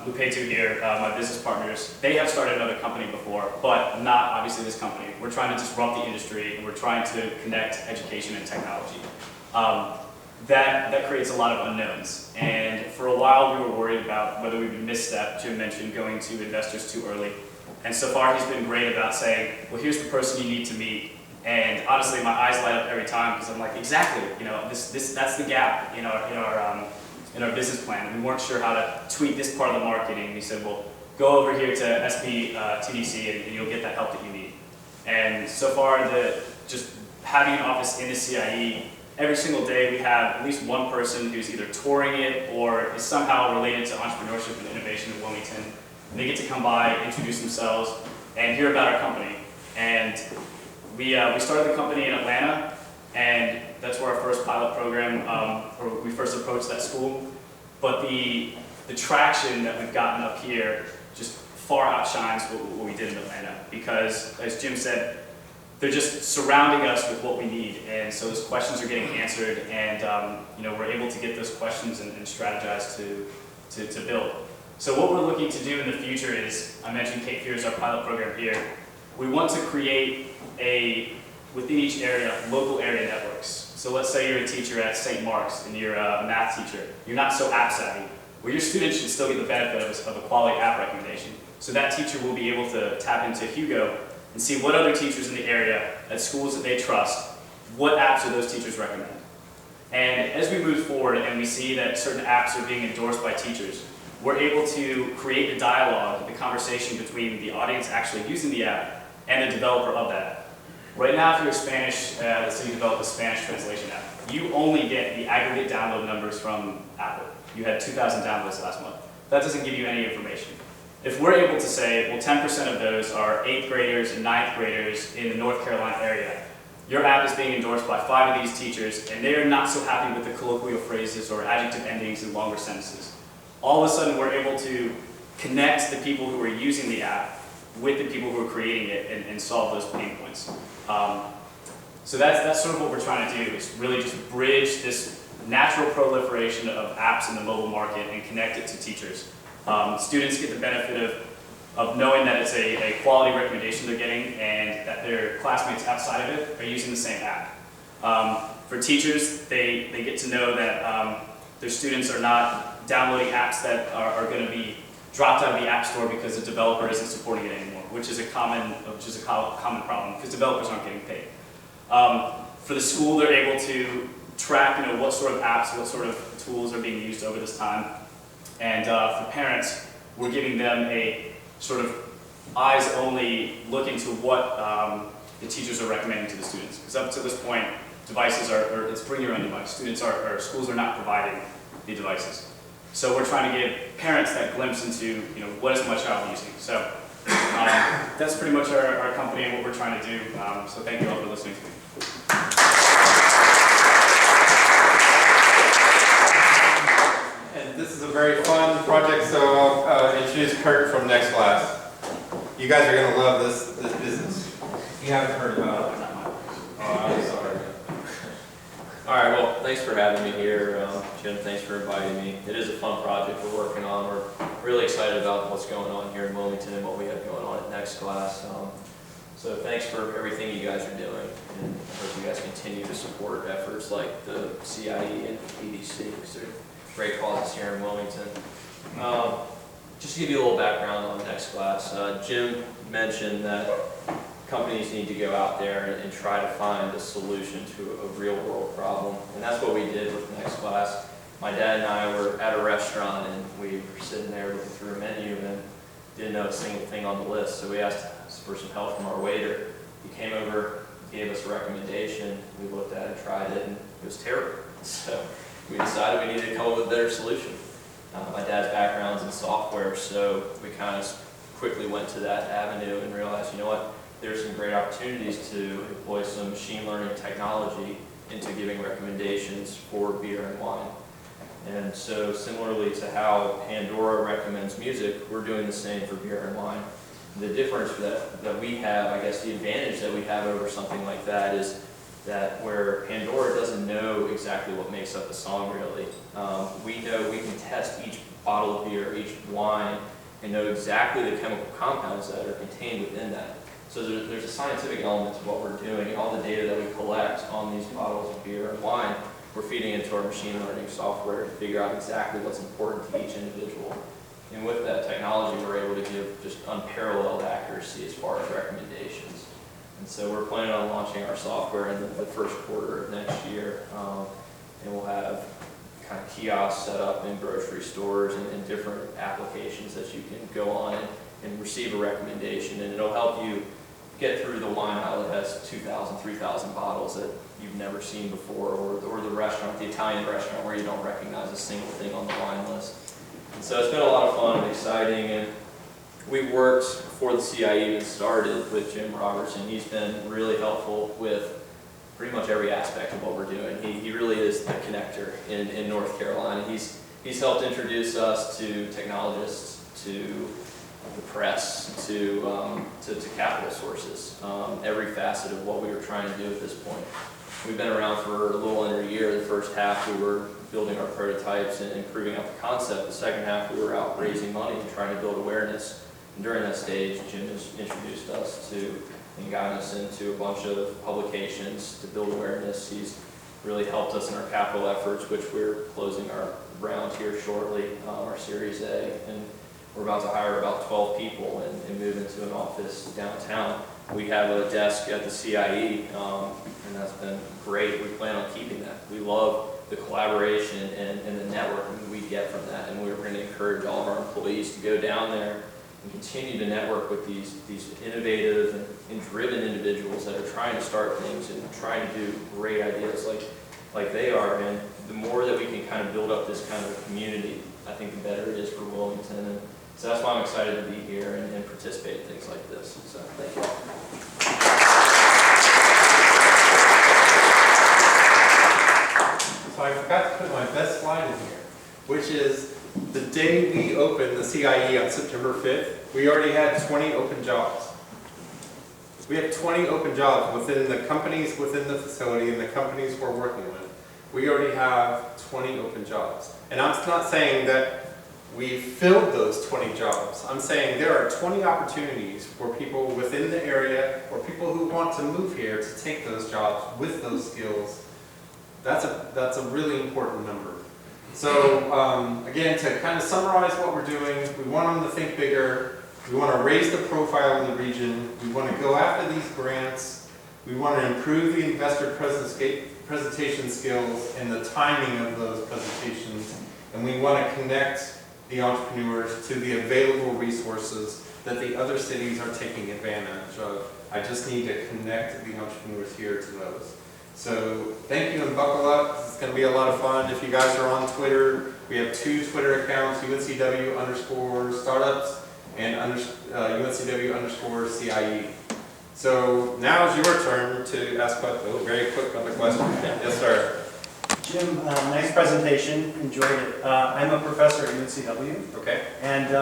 Speaker 3: Lupetu here, my business partners, they have started another company before, but not obviously this company. We're trying to disrupt the industry, and we're trying to connect education and technology. That creates a lot of unknowns. And for a while, we were worried about whether we would misstep. Jim mentioned going to investors too early. And so far, he's been great about saying, well, here's the person you need to meet. And honestly, my eyes light up every time because I'm like, exactly, that's the gap in our business plan. And we weren't sure how to tweak this part of the marketing. And he said, well, go over here to CFEDC and you'll get that help that you need. And so far, just having an office in the CIE, every single day we have at least one person who's either touring it or is somehow related to entrepreneurship and innovation in Wilmington. And they get to come by, introduce themselves, and hear about our company. And we started the company in Atlanta, and that's where our first pilot program, or we first approached that school. But the traction that we've gotten up here just far outshines what we did in Atlanta, because as Jim said, they're just surrounding us with what we need, and so those questions are getting answered, and we're able to get those questions and strategize to build. So what we're looking to do in the future is, I mentioned Cape Fear is our pilot program here. We want to create within each area, local area networks. So let's say you're a teacher at St. Mark's and you're a math teacher. You're not so app savvy. Well, your students should still get the benefit of a quality app recommendation. So that teacher will be able to tap into Hugo and see what other teachers in the area at schools that they trust, what apps do those teachers recommend. And as we move forward and we see that certain apps are being endorsed by teachers, we're able to create the dialogue, the conversation between the audience actually using the app and the developer of that app. Right now, if you're Spanish, let's say you develop a Spanish translation app, you only get the aggregate download numbers from Apple. You had 2,000 downloads last month. That doesn't give you any information. If we're able to say, well, 10% of those are 8th graders and 9th graders in the North Carolina area, your app is being endorsed by 5 of these teachers, and they're not so happy with the colloquial phrases or adjective endings in longer sentences. All of a sudden, we're able to connect the people who are using the app with the people who are creating it and solve those pain points. So that's sort of what we're trying to do, is really just bridge this natural proliferation of apps in the mobile market and connect it to teachers. Students get the benefit of knowing that it's a quality recommendation they're getting and that their classmates outside of it are using the same app. For teachers, they get to know that their students are not downloading apps that are going to be dropped out of the App Store because the developer isn't supporting it anymore, which is a common problem because developers aren't getting paid. For the school, they're able to track what sort of apps, what sort of tools are being used over this time. And for parents, we're giving them a sort of eyes-only look into what the teachers are recommending to the students. Because up to this point, devices it's bring your own device. Schools are not providing the devices. So we're trying to give parents that glimpse into what is my child using. So that's pretty much our company and what we're trying to do. So thank you all for listening to me.
Speaker 2: And this is a very fun project, so I'll introduce Kurt from next class. You guys are going to love this business. You haven't heard about it. Oh, I'm sorry.
Speaker 4: All right, well, thanks for having me here. Jim, thanks for inviting me. It is a fun project we're working on. We're really excited about what's going on here in Wilmington and what we have going on at Next Class. So thanks for everything you guys are doing, and I hope you guys continue to support efforts like the CIE and EDC, because they're great causes here in Wilmington. Just to give you a little background on Next Class, Jim mentioned that companies need to go out there and try to find a solution to a real world problem. And that's what we did with Next Class. My dad and I were at a restaurant and we were sitting there looking through a menu and didn't know a single thing on the list. So we asked for some help from our waiter. He came over, gave us a recommendation. We looked at it, tried it, and it was terrible. So we decided we needed to come up with a better solution. My dad's background's in software, so we kind of quickly went to that avenue and realized, you know what? There's some great opportunities to employ some machine learning technology into giving recommendations for beer and wine. And so similarly to how Pandora recommends music, we're doing the same for beer and wine. The difference that we have, I guess the advantage that we have over something like that is that where Pandora doesn't know exactly what makes up a song really. We know we can test each bottle of beer, each wine, and know exactly the chemical compounds that are contained within that. So there's a scientific element to what we're doing, and all the data that we collect on these bottles of beer and wine, we're feeding into our machine learning software to figure out exactly what's important to each individual. And with that technology, we're able to give just unparalleled accuracy as far as recommendations. And so we're planning on launching our software in the first quarter of next year, and we'll have kind of kiosks set up in grocery stores and different applications that you can go on and receive a recommendation, and it'll help you get through the wine aisle that has 2,000, 3,000 bottles that you've never seen before, or the restaurant, the Italian restaurant where you don't recognize a single thing on the wine list. And so it's been a lot of fun and exciting, and we worked before the CIE even started with Jim Robertson. He's been really helpful with pretty much every aspect of what we're doing. He really is the connector in North Carolina. He's helped introduce us to technologists, to the press, to capital sources, every facet of what we were trying to do at this point. We've been around for a little under a year. The first half we were building our prototypes and improving out the concept. The second half we were out raising money and trying to build awareness. And during that stage, Jim has introduced us to and gotten us into a bunch of publications to build awareness. He's really helped us in our capital efforts, which we're closing our round here shortly, our Series A, and we're about to hire about 12 people and move into an office downtown. We have a desk at the CIE, and that's been great. We plan on keeping that. We love the collaboration and the networking we get from that, and we're going to encourage all of our employees to go down there and continue to network with these innovative and driven individuals that are trying to start things and trying to do great ideas like they are. And the more that we can kind of build up this kind of community, I think the better it is for Wilmington. And so that's why I'm excited to be here and participate in things like this. So thank you all.
Speaker 2: So I forgot to put my best slide in here, which is the day we opened the CIE on September 5th, we already had 20 open jobs. We have 20 open jobs within the companies within the facility and the companies we're working with. We already have 20 open jobs. And I'm not saying that we filled those 20 jobs. I'm saying there are 20 opportunities for people within the area or people who want to move here to take those jobs with those skills. That's a really important number. So again, to kind of summarize what we're doing, we want them to think bigger. We want to raise the profile of the region. We want to go after these grants. We want to improve the investor presentation skills and the timing of those presentations. And we want to connect the entrepreneurs to the available resources that the other cities are taking advantage of. I just need to connect the entrepreneurs here to those. So thank you and buckle up. It's going to be a lot of fun. If you guys are on Twitter, we have 2 Twitter accounts, UNCW_startups and UNCW_CIE. So now is your turn to ask questions. Oh, very quick on the question. Yes, sir.
Speaker 5: Jim, nice presentation. Enjoyed it. I'm a professor at UNCW.
Speaker 2: Okay.
Speaker 5: And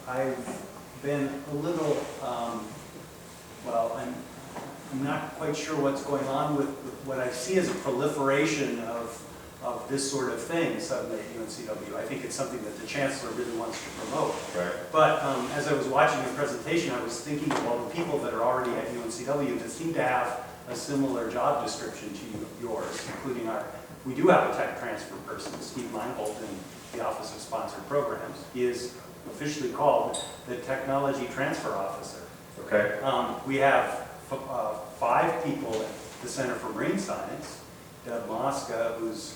Speaker 5: I've been a little, well, I'm not quite sure what's going on with what I see as a proliferation of this sort of thing suddenly at UNCW. I think it's something that the chancellor really wants to promote.
Speaker 2: Right.
Speaker 5: But as I was watching your presentation, I was thinking of all the people that are already at UNCW that seem to have a similar job description to yours, including we do have a tech transfer person, Steve Meinhold, in the Office of Sponsored Programs. He is officially called the Technology Transfer Officer.
Speaker 2: Okay.
Speaker 5: We have 5 people at the Center for Marine Science. Deb Mosca, who's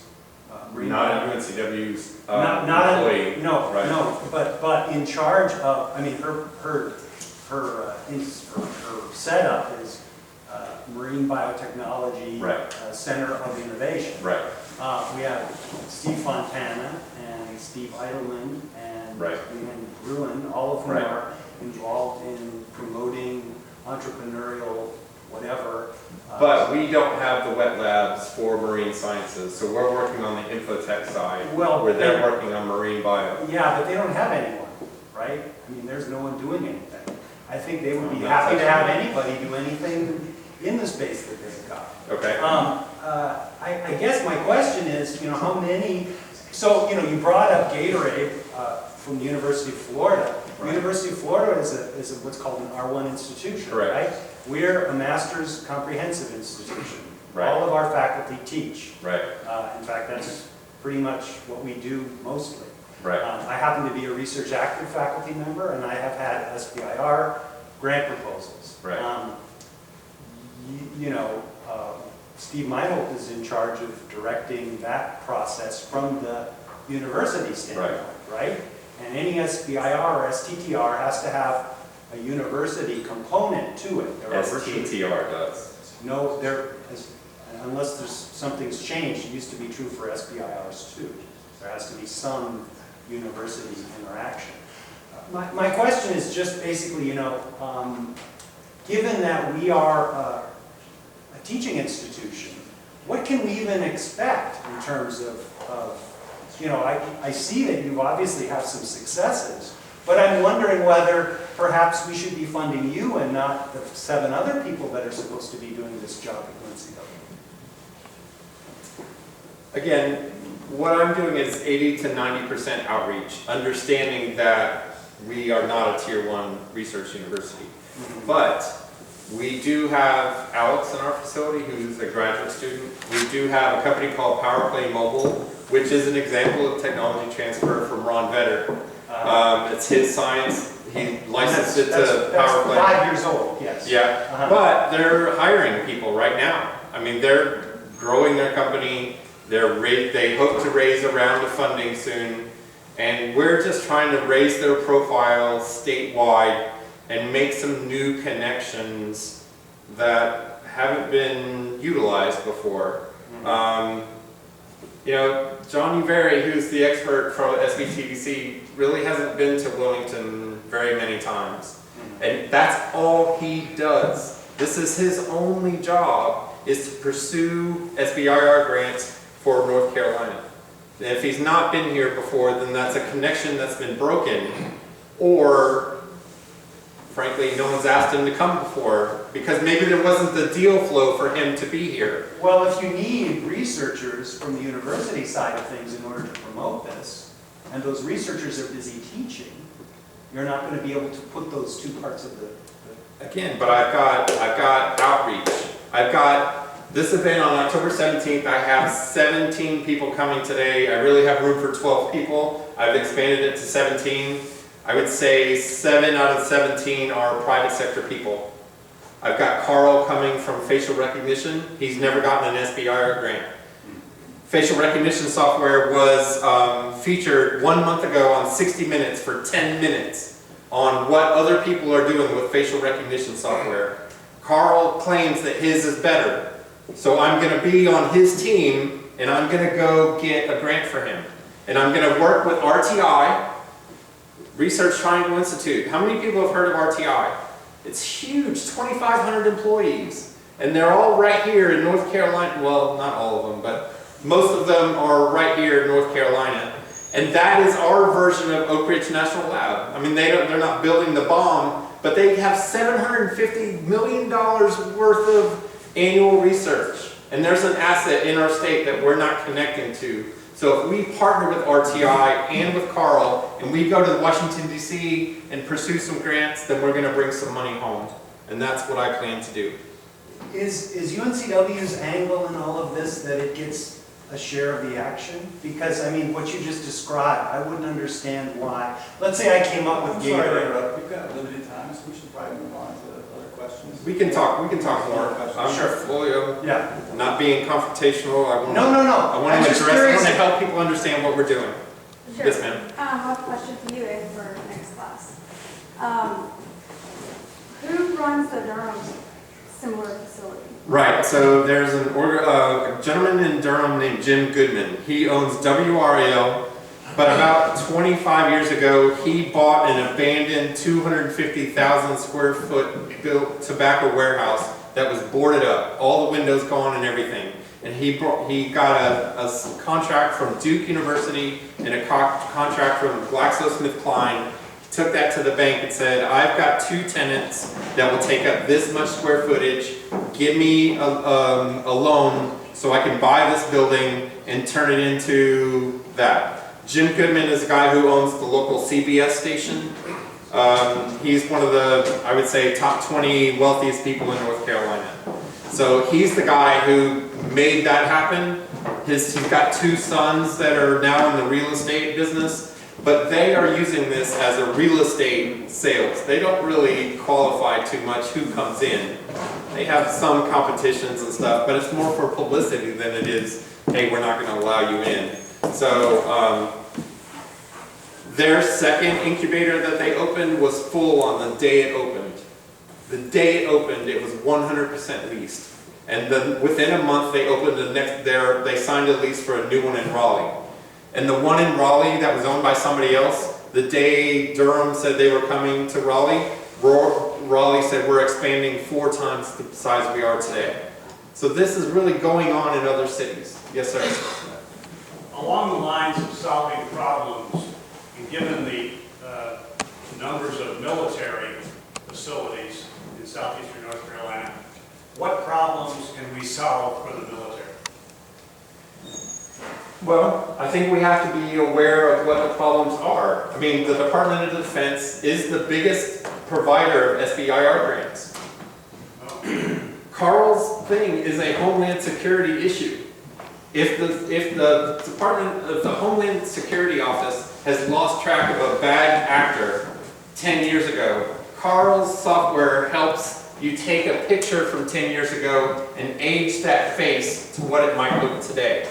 Speaker 5: marine
Speaker 2: Not UNCW's
Speaker 5: not
Speaker 2: employee.
Speaker 5: no,
Speaker 2: right.
Speaker 5: no, but in charge of. I mean, her setup is Marine Biotechnology
Speaker 2: Right.
Speaker 5: Center of Innovation.
Speaker 2: Right.
Speaker 5: We have Steve Fontana and Steve Eidelman and
Speaker 2: Right.
Speaker 5: Leanne Bruin, all of whom
Speaker 2: Right.
Speaker 5: are involved in promoting entrepreneurial whatever.
Speaker 2: But we don't have the wet labs for marine sciences, so we're working on the infotech side,
Speaker 5: Well,
Speaker 2: where they're working on marine bio.
Speaker 5: Yeah, but they don't have anyone, right? I mean, there's no one doing anything. I think they would be
Speaker 2: That's
Speaker 5: happy to have
Speaker 2: actually-
Speaker 5: anybody do anything in the space that they've got.
Speaker 2: Okay.
Speaker 5: I guess my question is, how many, so, you brought up Gatorade from the University of Florida. The University of Florida is what's called an R1 institution,
Speaker 2: Correct.
Speaker 5: right? We're a master's comprehensive institution.
Speaker 2: Right.
Speaker 5: All of our faculty teach.
Speaker 2: Right.
Speaker 5: In fact, that's pretty much what we do mostly.
Speaker 2: Right.
Speaker 5: I happen to be a research active faculty member, and I have had SBIR grant proposals.
Speaker 2: Right.
Speaker 5: Steve Meinholt is in charge of directing that process from the university standpoint, right? And any SBIR or STTR has to have a university component to it. There are
Speaker 2: STTR does.
Speaker 5: No, unless something's changed, it used to be true for SBIRs too. There has to be some university interaction. My question is just basically, given that we are a teaching institution, what can we even expect in terms of I see that you obviously have some successes, but I'm wondering whether perhaps we should be funding you and not the 7 other people that are supposed to be doing this job at UNCW.
Speaker 2: Again, what I'm doing is 80 to 90% outreach, understanding that we are not a tier 1 research university. But we do have Alex in our facility who's a graduate student. We do have a company called PowerPlay Mobile, which is an example of technology transfer from Ron Vetter. It's his science. He licensed it to PowerPlay.
Speaker 5: That's 5 years old, yes.
Speaker 2: Yeah, but they're hiring people right now. I mean, they're growing their company. They hope to raise a round of funding soon. And we're just trying to raise their profile statewide and make some new connections that haven't been utilized before. John Uberry, who's the expert from SBTVC, really hasn't been to Wilmington very many times. And that's all he does. This is his only job, is to pursue SBIR grants for North Carolina. And if he's not been here before, then that's a connection that's been broken, or frankly, no one's asked him to come before, because maybe there wasn't the deal flow for him to be here.
Speaker 5: Well, if you need researchers from the university side of things in order to promote this, and those researchers are busy teaching, you're not going to be able to put those 2 parts of the...
Speaker 2: Again, but I've got outreach. I've got this event on October 17th. I have 17 people coming today. I really have room for 12 people. I've expanded it to 17. I would say 7 out of 17 are private sector people. I've got Carl coming from facial recognition. He's never gotten an SBIR grant. Facial recognition software was featured 1 month ago on 60 Minutes for 10 minutes on what other people are doing with facial recognition software. Carl claims that his is better. So I'm going to be on his team, and I'm going to go get a grant for him. And I'm going to work with RTI, Research Triangle Institute. How many people have heard of RTI? It's huge, 2,500 employees. And they're all right here in North Carolina. Well, not all of them, but most of them are right here in North Carolina. And that is our version of Oak Ridge National Lab. I mean, they're not building the bomb, but they have $750 million worth of annual research. And there's an asset in our state that we're not connecting to. So if we partner with RTI and with Carl, and we go to Washington, D.C. and pursue some grants, then we're going to bring some money home. And that's what I plan to do.
Speaker 5: Is UNCW's angle in all of this that it gets a share of the action? Because, I mean, what you just described, I wouldn't understand why. Let's say I came up with
Speaker 6: Sorry to
Speaker 5: Gatorade.
Speaker 6: interrupt. We've got limited time, so we should probably move on to other questions.
Speaker 2: We can talk more. I'm
Speaker 5: Sure.
Speaker 2: fully
Speaker 5: Yeah.
Speaker 2: not being confrontational. I want
Speaker 5: No.
Speaker 2: I want
Speaker 5: I'm
Speaker 2: to
Speaker 5: just
Speaker 2: address, I
Speaker 5: curious.
Speaker 2: want to help people understand what we're doing.
Speaker 7: Sure.
Speaker 2: Yes, ma'am.
Speaker 7: I have a question for you and for next class. Who runs the Durham similar facility?
Speaker 2: Right, so there's a gentleman in Durham named Jim Goodman. He owns WRAL, but about 25 years ago, he bought an abandoned 250,000 square foot built tobacco warehouse that was boarded up, all the windows gone and everything. And he got a contract from Duke University and a contract from GlaxoSmithKline took that to the bank and said, I've got 2 tenants that will take up this much square footage, give me a loan so I can buy this building and turn it into that. Jim Goodman is a guy who owns the local CBS station. He's one of the, I would say, top 20 wealthiest people in North Carolina. So he's the guy who made that happen. He's got 2 sons that are now in the real estate business, but they are using this as a real estate sales. They don't really qualify too much who comes in. They have some competitions and stuff, but it's more for publicity than it is, hey, we're not going to allow you in. So their second incubator that they opened was full on the day it opened. The day it opened, it was 100% leased. And then within a month, they opened they signed a lease for a new one in Raleigh. And the one in Raleigh that was owned by somebody else, the day Durham said they were coming to Raleigh, Raleigh said we're expanding 4 times the size we are today. So this is really going on in other cities. Yes, sir.
Speaker 8: Along the lines of solving problems, and given the numbers of military facilities in southeastern North Carolina, what problems can we solve for the military?
Speaker 2: Well, I think we have to be aware of what the problems are. I mean, the Department of Defense is the biggest provider of SBIR grants. Carl's thing is a Homeland Security issue. If the Department of the Homeland Security Office has lost track of a bad actor 10 years ago, Carl's software helps you take a picture from 10 years ago and age that face to what it might look today.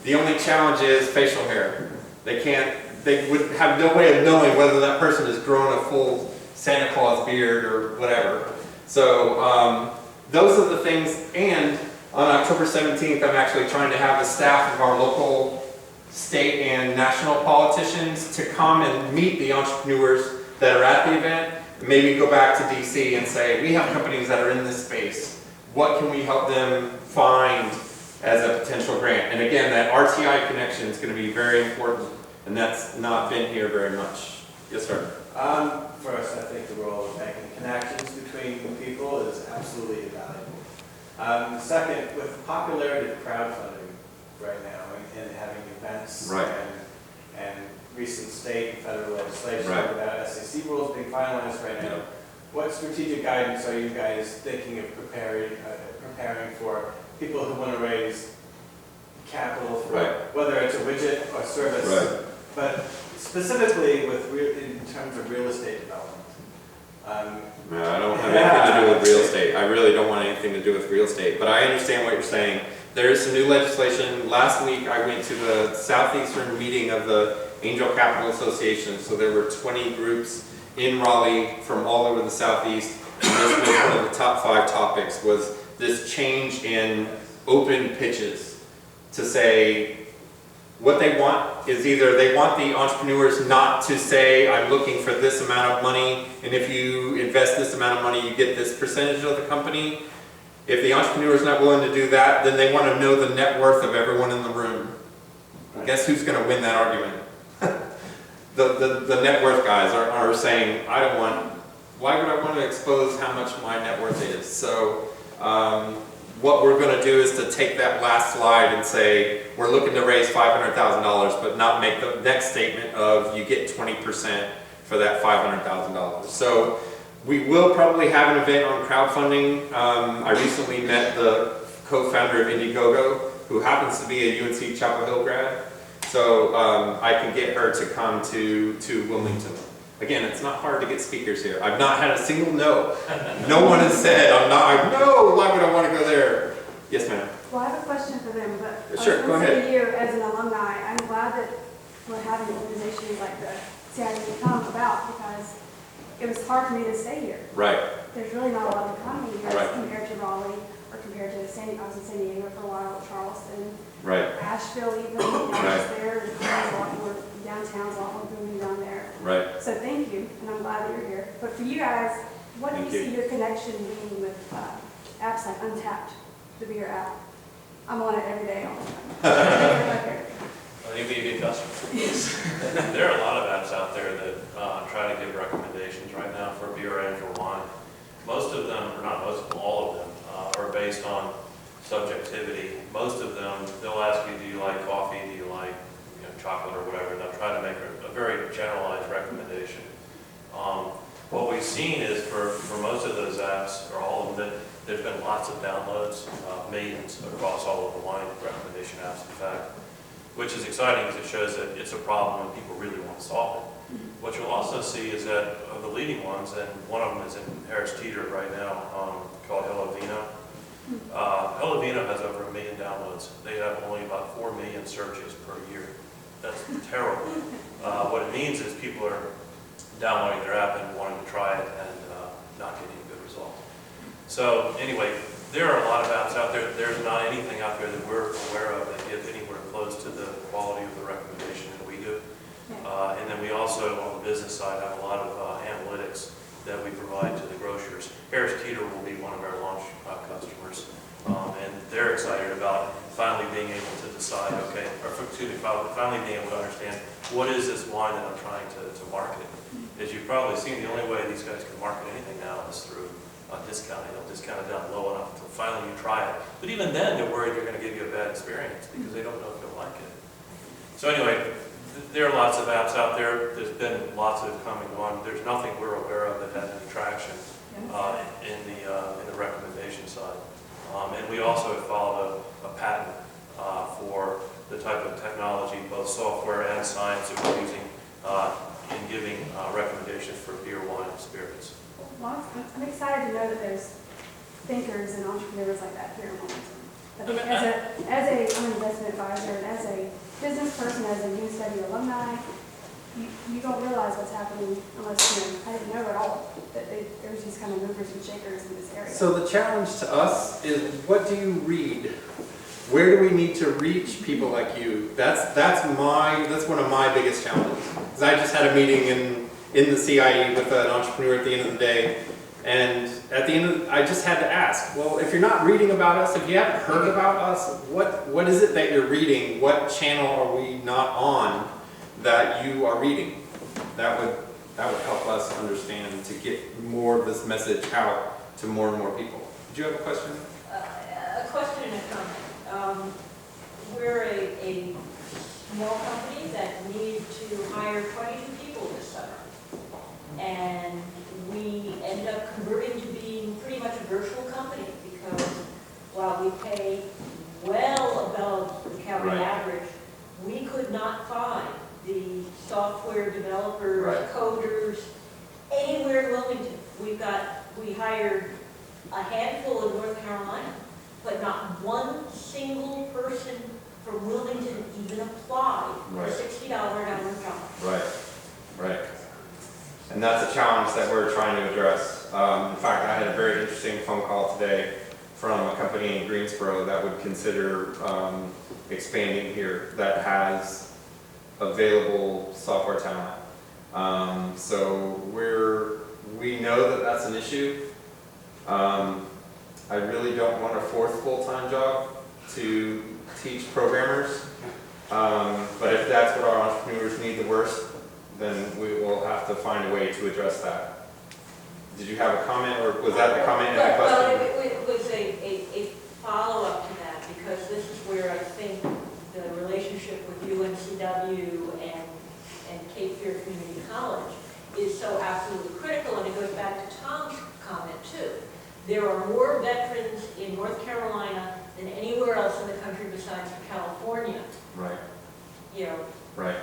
Speaker 2: The only challenge is facial hair. They would have no way of knowing whether that person has grown a full Santa Claus beard or whatever. So those are the things, and on October 17th, I'm actually trying to have a staff of our local, state, and national politicians to come and meet the entrepreneurs that are at the event, and maybe go back to DC and say, we have companies that are in this space. What can we help them find as a potential grant? And again, that RTI connection is going to be very important, and that's not been here very much. Yes, sir.
Speaker 6: First, I think the role of making connections between people is absolutely invaluable. Second, with the popularity of crowdfunding right now and having events
Speaker 2: Right.
Speaker 6: and recent state and federal legislation
Speaker 2: Right.
Speaker 6: about SEC rules being finalized right now, what strategic guidance are you guys thinking of preparing for people who want to raise capital for whether it's a widget or service, but specifically in terms of real estate development?
Speaker 2: No, I don't have anything to do with real estate. I really don't want anything to do with real estate, but I understand what you're saying. There is some new legislation. Last week I went to the southeastern meeting of the Angel Capital Association, so there were 20 groups in Raleigh from all over the southeast. And this was one of the top 5 topics, was this change in open pitches to say what they want is either they want the entrepreneurs not to say, I'm looking for this amount of money, and if you invest this amount of money, you get this percentage of the company. If the entrepreneur is not willing to do that, then they want to know the net worth of everyone in the room. Well, guess who's going to win that argument? The net worth guys are saying, why would I want to expose how much my net worth is? So what we're going to do is to take that last slide and say, we're looking to raise $500,000, but not make the next statement of you get 20% for that $500,000. So we will probably have an event on crowdfunding. I recently met the co-founder of Indiegogo, who happens to be a UNC Chapel Hill grad. So I can get her to come to Wilmington. Again, it's not hard to get speakers here. I've not had a single no. No one has said, no, why would I want to go there? Yes, ma'am.
Speaker 7: Well, I have a question for them, but
Speaker 2: Sure, go ahead.
Speaker 7: For you as an alumni, I'm glad that we're having organizations like the CID come about, because it was hard for me to stay here.
Speaker 2: Right.
Speaker 7: There's really not a lot of economy here
Speaker 2: Right.
Speaker 7: compared to Raleigh, or compared to I was in San Diego for a while, Charleston,
Speaker 2: Right.
Speaker 7: Asheville even, I was there, and there's a lot more, downtown's a lot more booming down there.
Speaker 2: Right.
Speaker 7: So thank you, and I'm glad that you're here. But for you guys, what do you see your connection being with apps like Untapped, the beer app? I'm on it every day, all the time.
Speaker 4: Well, you'd be a good customer.
Speaker 9: There are a lot of apps out there that try to give recommendations right now for beer and for wine. Most of them, or not most of them, all of them, are based on subjectivity. Most of them, they'll ask you, do you like coffee, do you like chocolate or whatever, and they'll try to make a very generalized recommendation. What we've seen is for most of those apps, or all of them, there's been lots of downloads, millions across all of the wine recommendation apps, in fact, which is exciting because it shows that it's a problem and people really want to solve it. What you'll also see is that of the leading ones, and one of them is in Harris Teeter right now, called Hello Vino. Hello Vino has over 1 million downloads. They have only about 4 million searches per year. That's terrible. What it means is people are downloading their app and wanting to try it and not getting a good result. So anyway, there are a lot of apps out there. There's not anything out there that we're aware of that gets anywhere close to the quality of the recommendation that we do. And then we also, on the business side, have a lot of analytics that we provide to the grocers. Harris Teeter will be one of our launch customers. And they're excited about finally being able to decide, okay, or excuse me, finally being able to understand what is this wine that I'm trying to market. As you've probably seen, the only way these guys can market anything now is through discounting. They'll discount it down low enough until finally you try it. But even then, they're worried you're going to give you a bad experience because they don't know if you'll like it. So anyway, there are lots of apps out there. There's been lots that have come and gone. There's nothing we're aware of that has any traction in the recommendation side. And we also have followed a patent for the type of technology, both software and science, that we're using in giving recommendations for beer, wine, and spirits.
Speaker 7: Well, I'm excited to know that there's thinkers and entrepreneurs like that here in Wilmington. I think as an investment advisor and as a business person, as a UNCW alumni, you don't realize what's happening unless, I didn't know at all that there's these kind of movers and shakers in this area.
Speaker 2: So the challenge to us is, what do you read? Where do we need to reach people like you? That's one of my biggest challenges. Because I just had a meeting in the CIE with an entrepreneur at the end of the day, and at the end I just had to ask, well, if you're not reading about us, if you haven't heard about us, what is it that you're reading? What channel are we not on that you are reading? That would help us understand to get more of this message out to more and more people. Did you have a question?
Speaker 10: A question and a comment. We're a small company that needed to hire 22 people this summer. And we end up converting to being pretty much a virtual company because while we pay well above the county average, we could not find the software developers, coders, anywhere in Wilmington. We hired a handful in North Carolina, but not one single person from Wilmington even applied for a $60 an hour job.
Speaker 2: Right. And that's a challenge that we're trying to address. In fact, I had a very interesting phone call today from a company in Greensboro that would consider expanding here, that has available software talent. So we know that that's an issue. I really don't want a fourth full-time job to teach programmers, but if that's what our entrepreneurs need the worst, then we will have to find a way to address that. Did you have a comment, or was that the comment and the question?
Speaker 10: Well, it was a follow-up to that, because this is where I think the relationship with UNCW and Cape Fear Community College is so absolutely critical, and it goes back to Tom's comment too. There are more veterans in North Carolina than anywhere else in the country besides California.
Speaker 2: Right.
Speaker 10: You know.
Speaker 2: Right.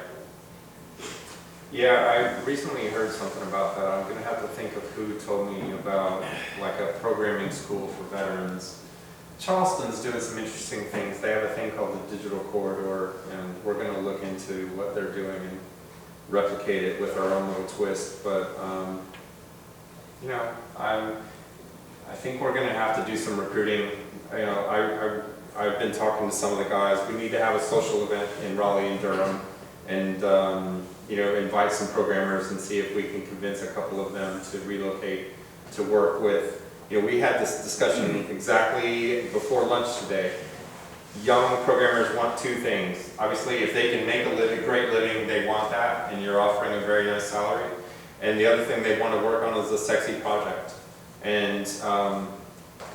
Speaker 2: Yeah, I recently heard something about that. I'm going to have to think of who told me about like a programming school for veterans. Charleston's doing some interesting things. They have a thing called the Digital Corridor, and we're going to look into what they're doing and replicate it with our own little twist. But you know, I think we're going to have to do some recruiting. You know, I've been talking to some of the guys. We need to have a social event in Raleigh and Durham, and you know, invite some programmers and see if we can convince a couple of them to relocate to work with. You know, we had this discussion exactly before lunch today. young programmers want two things. Obviously, if they can make a great living, they want that, and you're offering a very nice salary. And the other thing they want to work on is a sexy project. And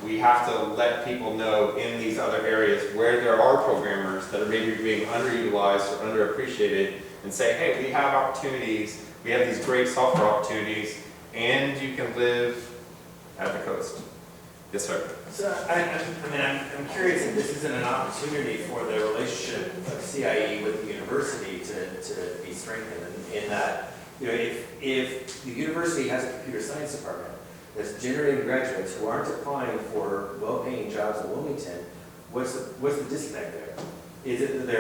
Speaker 2: we have to let people know in these other areas where there are programmers that are maybe being underutilized or underappreciated, and say, hey, we have opportunities, we have these great software opportunities, and you can live at the coast. Yes, sir.
Speaker 11: So I'm curious if this isn't an opportunity for the relationship of CIE with the university to be strengthened in that, if the university has a computer science department that's generating graduates who aren't applying for well-paying jobs in Wilmington, what's the disconnect there? Is it that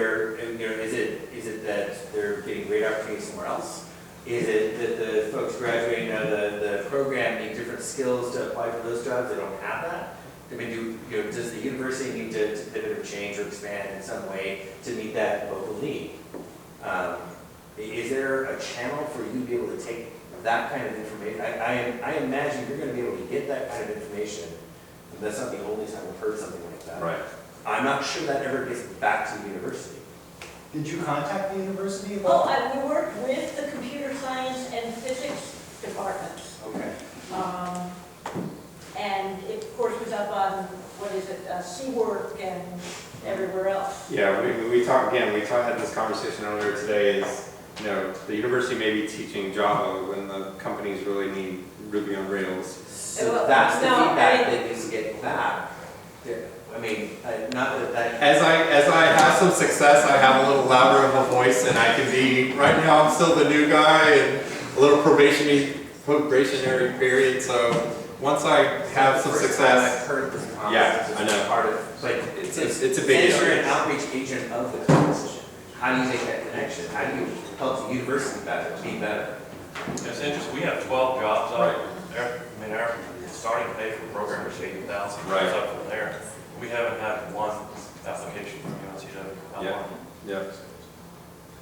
Speaker 11: is it that they're getting great opportunities somewhere else? Is it that the folks graduating out of the program need different skills to apply for those jobs? They don't have that? I mean, does the university need to pivot or change or expand in some way to meet that local need? Is there a channel for you to be able to take that kind of information? I imagine you're going to be able to get that kind of information. And that's not the only time we've heard something like that.
Speaker 2: Right.
Speaker 11: I'm not sure that ever gets back to the university.
Speaker 5: Did you contact the university
Speaker 10: Well,
Speaker 5: about?
Speaker 10: we worked with the computer science and physics departments.
Speaker 11: Okay.
Speaker 10: And it, of course, was up on, Seawork and everywhere else.
Speaker 2: Yeah, we had this conversation earlier today is, the university may be teaching Java when the companies really need Ruby on Rails.
Speaker 11: So that's the feedback that needs to get back. I mean, not that.
Speaker 2: As I have some success, I have a little louder of a voice, and I can be, right now I'm still the new guy and a little probationary period, so once I have some success.
Speaker 11: I've heard this concept.
Speaker 2: Yeah, I know.
Speaker 11: Part of, but
Speaker 2: It's a big
Speaker 11: as you're
Speaker 2: issue.
Speaker 11: an outreach agent of the college, how do you make that connection? How do you help the university be better?
Speaker 9: It's interesting, we have 12 jobs up there. I mean, our starting pay for programmers is $80,000,
Speaker 2: Right.
Speaker 9: goes up from there. We haven't had one application from UNCW. Not
Speaker 2: Yeah.
Speaker 9: one.
Speaker 2: Yeah,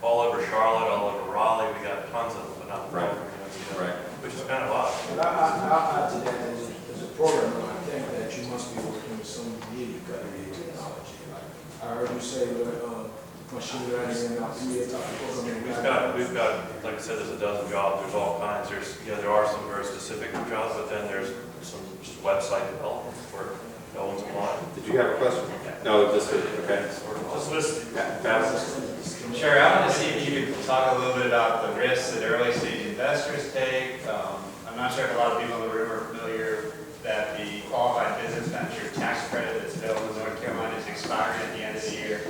Speaker 9: All over Charlotte, all over Raleigh, we got tons of them, but not one
Speaker 2: Right.
Speaker 9: from UNCW.
Speaker 2: right.
Speaker 9: Which is kind of odd.
Speaker 12: But I'll add to that, as a programmer, I think that you must be working with some really cutting-edge technology. Like, I heard you say that machine learning and creative programming.
Speaker 9: We've got, like I said, there's a dozen jobs, there's all kinds. There are some very specific jobs, but then there's some just website development where no one's applying.
Speaker 2: Did you have a question? No, just, okay.
Speaker 1: Just listening.
Speaker 2: Fast.
Speaker 1: Sure, I want to see if you could talk a little bit about the risks that early stage investors take. I'm not sure if a lot of people in the room are familiar that the qualified business venture tax credit that's available in North Carolina is expiring at the end of the year.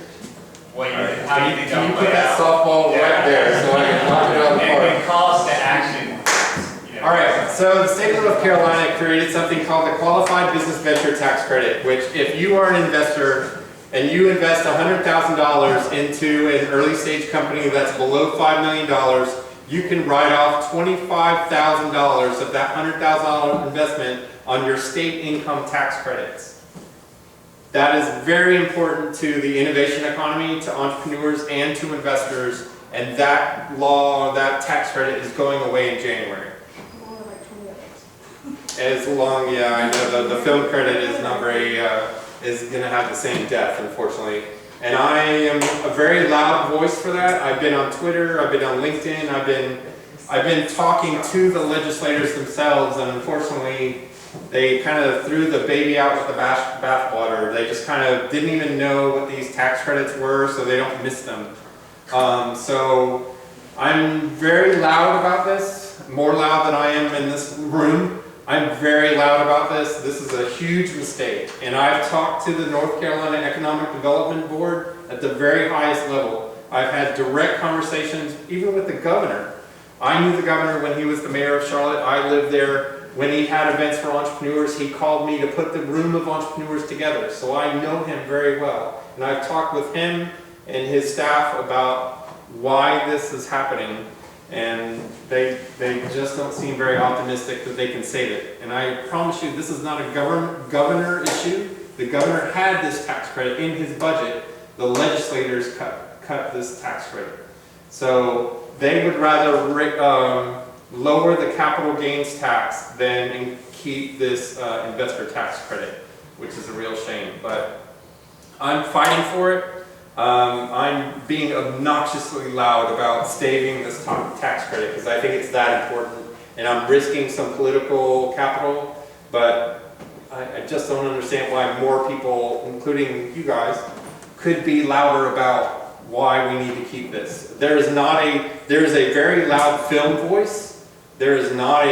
Speaker 1: How do you think
Speaker 2: Can you
Speaker 1: that'll
Speaker 2: put
Speaker 1: play
Speaker 2: that
Speaker 1: out?
Speaker 2: softball right there so I can knock it out of the park?
Speaker 1: And calls to action.
Speaker 2: All right, so the state of North Carolina created something called the Qualified Business Venture Tax Credit, which if you are an investor and you invest $100,000 into an early stage company that's below $5 million, you can write off $25,000 of that $100,000 investment on your state income tax credits. That is very important to the innovation economy, to entrepreneurs, and to investors, and that law, that tax credit is going away in January.
Speaker 7: More like 20 others.
Speaker 2: As long, yeah, I know the film credit is not very, is going to have the same death, unfortunately. And I am a very loud voice for that. I've been on Twitter, I've been on LinkedIn, I've been talking to the legislators themselves, and unfortunately, they kind of threw the baby out with the bathwater. They just kind of didn't even know what these tax credits were, so they don't miss them. So I'm very loud about this, more loud than I am in this room. I'm very loud about this. This is a huge mistake. And I've talked to the North Carolina Economic Development Board at the very highest level. I've had direct conversations, even with the governor. I knew the governor when he was the mayor of Charlotte. I lived there. When he had events for entrepreneurs, he called me to put the room of entrepreneurs together. So I know him very well. And I've talked with him and his staff about why this is happening. And they just don't seem very optimistic that they can save it. And I promise you, this is not a governor issue. The governor had this tax credit in his budget. The legislators cut this tax credit. So they would rather lower the capital gains tax than keep this investor tax credit, which is a real shame. But I'm fighting for it. I'm being obnoxiously loud about staving this tax credit because I think it's that important, and I'm risking some political capital, but I just don't understand why more people, including you guys, could be louder about why we need to keep this. There is a very loud film voice. There is not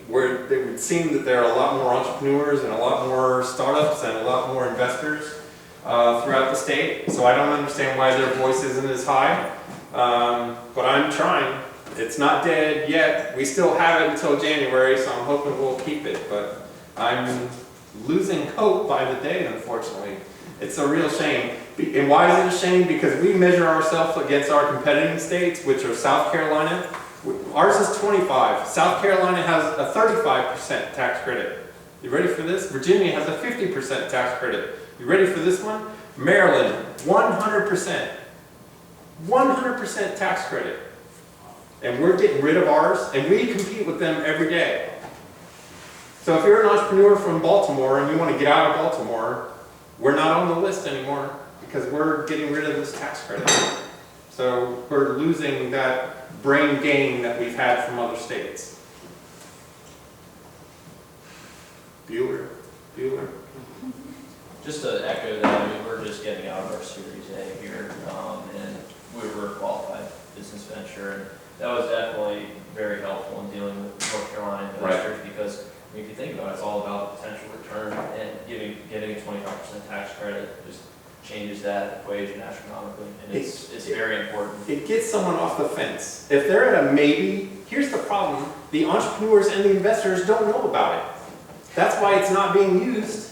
Speaker 2: where it would seem that there are a lot more entrepreneurs and a lot more startups and a lot more investors throughout the state. So I don't understand why their voice isn't as high. But I'm trying. It's not dead yet. We still have it until January, so I'm hoping we'll keep it. But I'm losing hope by the day, unfortunately. It's a real shame. And why is it a shame? Because we measure ourselves against our competing states, which are South Carolina. Ours is 25. South Carolina has a 35% tax credit. You ready for this? Virginia has a 50% tax credit. You ready for this one? Maryland, 100%. 100% tax credit. And we're getting rid of ours, and we compete with them every day. So if you're an entrepreneur from Baltimore and you want to get out of Baltimore, we're not on the list anymore because we're getting rid of this tax credit. So we're losing that brain gain that we've had from other states. Bueller.
Speaker 4: Just to echo that, I mean, we're just getting out of our Series A here, and we were a qualified business venture, and that was definitely very helpful in dealing with North Carolina investors because, I mean, if you think about it, it's all about potential return, and getting a 25% tax credit just changes that equation astronomically, and it's very important.
Speaker 2: It gets someone off the fence. If they're at a maybe, here's the problem. The entrepreneurs and the investors don't know about it. That's why it's not being used.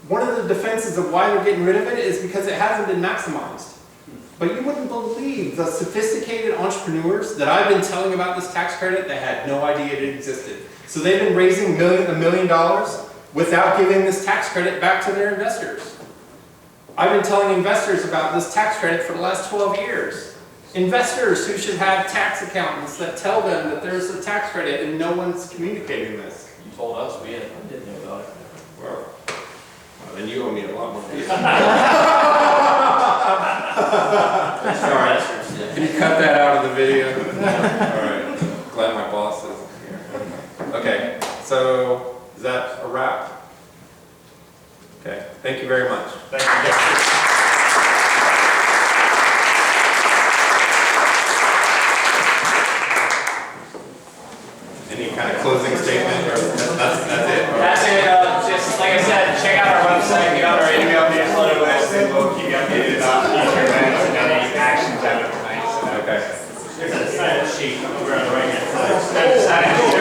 Speaker 2: One of the defenses of why they're getting rid of it is because it hasn't been maximized. But you wouldn't believe the sophisticated entrepreneurs that I've been telling about this tax credit that had no idea it existed. So they've been raising $1 million without giving this tax credit back to their investors. I've been telling investors about this tax credit for the last 12 years. Investors who should have tax accountants that tell them that there's a tax credit and no one's communicating this.
Speaker 4: You told us, we didn't know about it.
Speaker 2: Well, then you owe me a lot more. Sorry. Can you cut that out of the video? All right. Glad my boss isn't here. Okay. So is that a wrap? Okay. Thank you very much.
Speaker 3: Thank you.
Speaker 2: Any kind of closing statement?